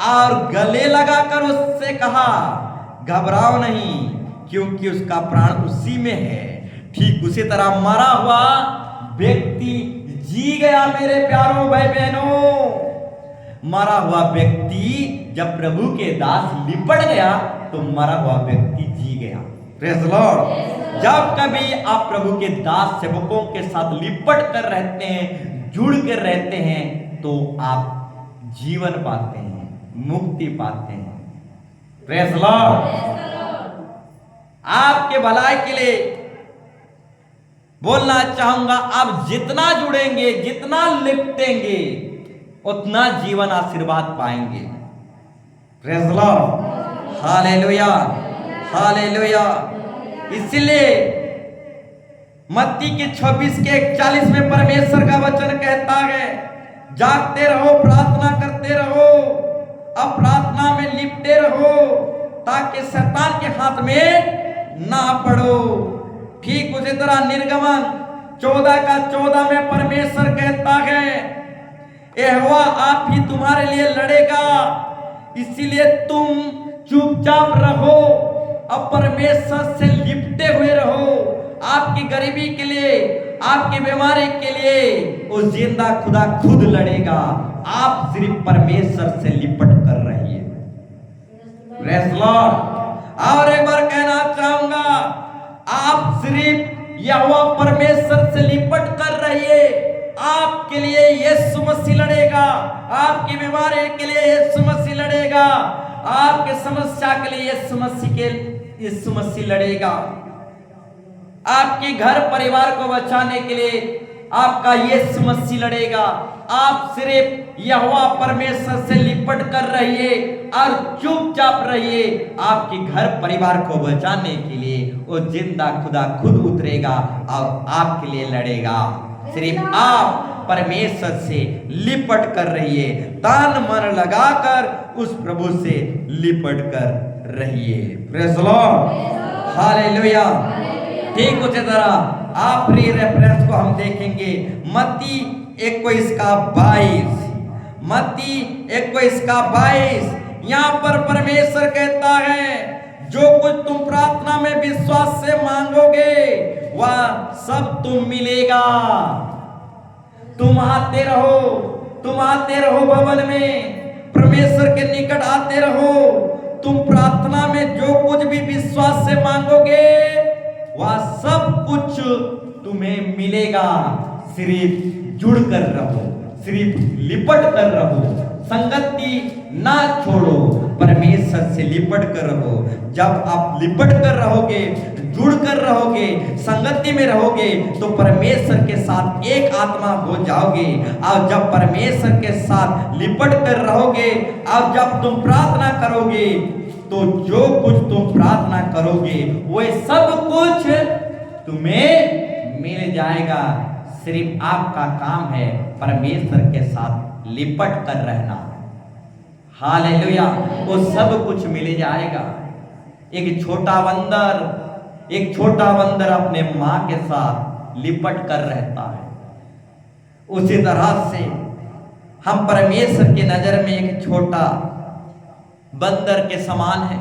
और गले लगाकर उससे कहा, घबराओ नहीं, क्योंकि उसका प्राण उसी में है। ठीक उसी तरह मरा हुआ व्यक्ति जी गया। मेरे प्यारों भाई बहनों, मरा हुआ व्यक्ति जब प्रभु के दास लिपट गया तो मरा हुआ व्यक्ति जी गया। Praise Lord. जब कभी आप प्रभु के दास सेवकों के साथ लिपट कर रहते हैं, जुड़ कर रहते हैं, तो आप जीवन पाते हैं, मुक्ति पाते हैं। Praise Lord. आपके भलाई के लिए बोलना चाहूंगा, आप जितना जुड़ेंगे, जितना लिपटेंगे, उतना जीवन आशीर्वाद पाएंगे। Praise Lord. Hallelujah, hallelujah. इसलिए मत्ती के 26 के 41 में परमेश्वर का वचन कहता है, जागते रहो, प्रार्थना करते रहो, अब प्रार्थना में लिपटे रहो ताकि शैतान के हाथ में ना पड़ो। ठीक उसी तरह निर्गमन 14 का 14 में परमेश्वर कहता है, यहोवा आप ही तुम्हारे लिए लड़ेगा, इसीलिए तुम चुपचाप रहो, अब परमेश्वर से लिपटे हुए रहो। आपकी गरीबी के लिए, आपकी बीमारी के लिए वो जिंदा खुदा खुद लड़ेगा। आप सिर्फ परमेश्वर से लिपट कर रहिए। Praise Lord. और एक बार कहना चाहूंगा, आप सिर्फ यहोवा परमेश्वर से लिपट कर रहिए। आपके लिए यीशु मसीह लड़ेगा, आपकी बीमारी के लिए यीशु मसीह लड़ेगा, आपके समस्या के लिए यीशु मसीह लड़ेगा, आपके घर परिवार को बचाने के लिए आपका यीशु मसीह लड़ेगा। आप सिर्फ यहोवा परमेश्वर से लिपट कर रहिए और चुपचाप रहिए। आपके घर परिवार को बचाने के लिए वो जिंदा खुदा खुद उतरेगा और आपके लिए लड़ेगा। सिर्फ आप परमेश्वर से लिपट कर रहिए, तन मन लगाकर उस प्रभु से लिपट कर रहिए। Praise Lord, hallelujah. ठीक उसी तरह आखिरी रेफरेंस को हम देखेंगे, मत्ती 21 का 22। मत्ती 21 का 22, यहाँ पर परमेश्वर कहता है, जो कुछ तुम प्रार्थना में विश्वास से मांगोगे वह सब तुम मिलेगा। तुम आते रहो भवन में, परमेश्वर के निकट आते रहो। तुम प्रार्थना में जो कुछ भी विश्वास से मांगोगे वह सब कुछ तुम्हें मिलेगा। सिर्फ जुड़ कर रहो, सिर्फ लिपट कर रहो, संगति ना छोड़ो, परमेश्वर से लिपट कर रहो। जब आप लिपट कर रहोगे, जुड़ कर रहोगे, संगति में रहोगे तो परमेश्वर के साथ एक आत्मा हो जाओगे। और जब परमेश्वर के साथ लिपट कर रहोगे और जब तुम प्रार्थना करोगे तो जो कुछ तुम प्रार्थना करोगे वह सब कुछ तुम्हें मिल जाएगा। सिर्फ आपका काम है परमेश्वर के साथ लिपट कर रहना। हालेलुया। वो सब कुछ मिल जाएगा। एक छोटा बंदर अपने माँ के साथ लिपट कर रहता है, उसी तरह से हम परमेश्वर की नजर में एक छोटा बंदर के समान है।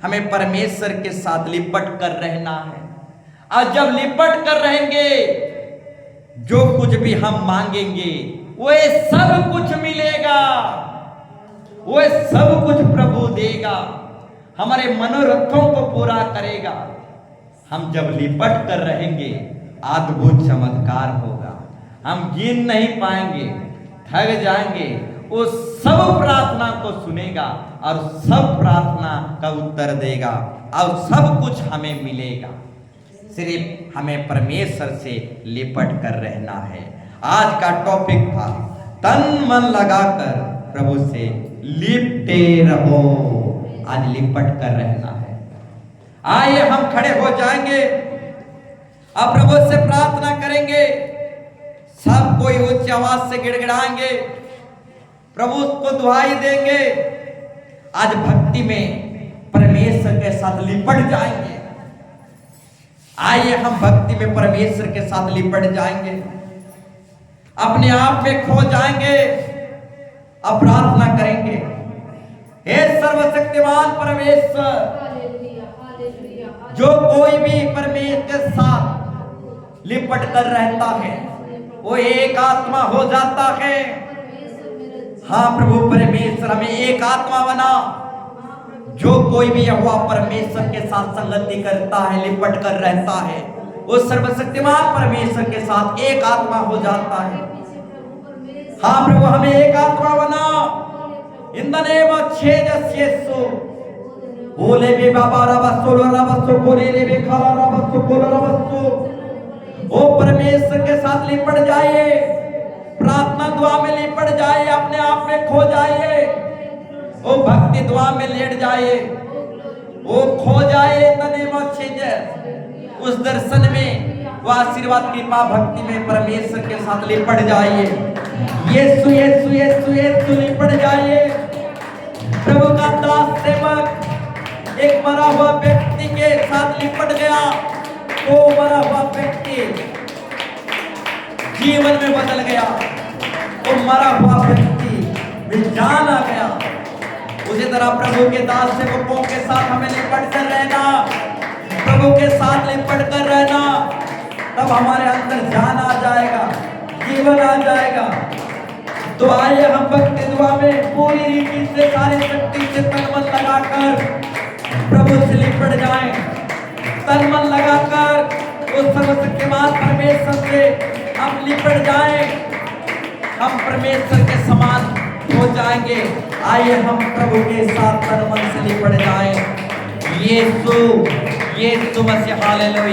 हमें परमेश्वर के साथ लिपट कर रहना है। और जब लिपट कर रहेंगे, जो कुछ भी हम मांगेंगे वह सब कुछ मिलेगा, वह सब कुछ प्रभु देगा, हमारे मनोरथों को पूरा करेगा। हम जब लिपट कर रहेंगे अद्भुत चमत्कार होगा। हम गिन नहीं पाएंगे, थक जाएंगे। वो सब प्रार्थना को सुनेगा और सब प्रार्थना का उत्तर देगा और सब कुछ हमें मिलेगा। सिर्फ हमें परमेश्वर से लिपट कर रहना है। आज का टॉपिक था तन मन लगाकर प्रभु से लिपटे रहो। आज लिपट कर रहना है। आइए हम खड़े हो जाएंगे, अब प्रभु से प्रार्थना करेंगे। सब कोई उच्च आवाज से गिड़गिड़ाएंगे, प्रभु को दुहाई देंगे। आज भक्ति में परमेश्वर के साथ लिपट जाएंगे। आइए हम भक्ति में परमेश्वर के साथ लिपट जाएंगे, अपने आप में खो जाएंगे, अब प्रार्थना करेंगे। हे सर्वशक्तिमान परमेश्वर, जो कोई भी परमेश्वर के साथ लिपट कर रहता है वो एक आत्मा हो जाता है। हाँ प्रभु परमेश्वर, हमें एक आत्मा बना। जो कोई भी यहोवा परमेश्वर के साथ संगति करता है, लिपट कर रहता है, वो सर्वशक्तिमान परमेश्वर के साथ एक आत्मा हो जाता है। हाँ प्रभु, हमें एक आत्मा बना। In the name of Jesus यीशु। ओले बे बाबा रबसो रबसो कोले रे बे खाला रबसो कोला रबसो। ओ परमेश्वर के साथ लिपट जाइए, प्रार्थना दुआ में लिपट जाइए, अपने आप में खो जाइए। ओ भक्ति दुआ में लेट जाइए, ओ खो जाए इन द नेम ऑफ जीसस। उस दर्शन में, वो आशीर्वाद कृपा भक्ति में परमेश्वर के साथ लिपट जाइए। यीशु यीशु यीशु यीशु लिपट जाइए। प्रभु का दास सेवक एक मरा हुआ व्यक्ति के साथ लिपट गया। वो मरा हुआ व्यक्ति जीवन में बदल गया। वो मरा हुआ व्यक्ति में जान आ गया। उसी तरह प्रभु के दास सेवकों के साथ हमें लिपट कर रहना, प्रभु के साथ लिपट कर रहना, तब हमारे अंदर जान आ जाएगा, जीवन आ जाएगा। तो आइए हम भक्ति दुआ में पूरी रीति से सारी शक्ति से तन मन लगाकर प्रभु से लिपट जाएं। तन मन लगाकर उस सर्वशक्तिमान परमेश्वर से हम लिपट जाएं। हम परमेश्वर के समान हो जाएंगे। आइए हम प्रभु के साथ तन मन से लिपट जाएं। यीशु मसीह हालेलुया।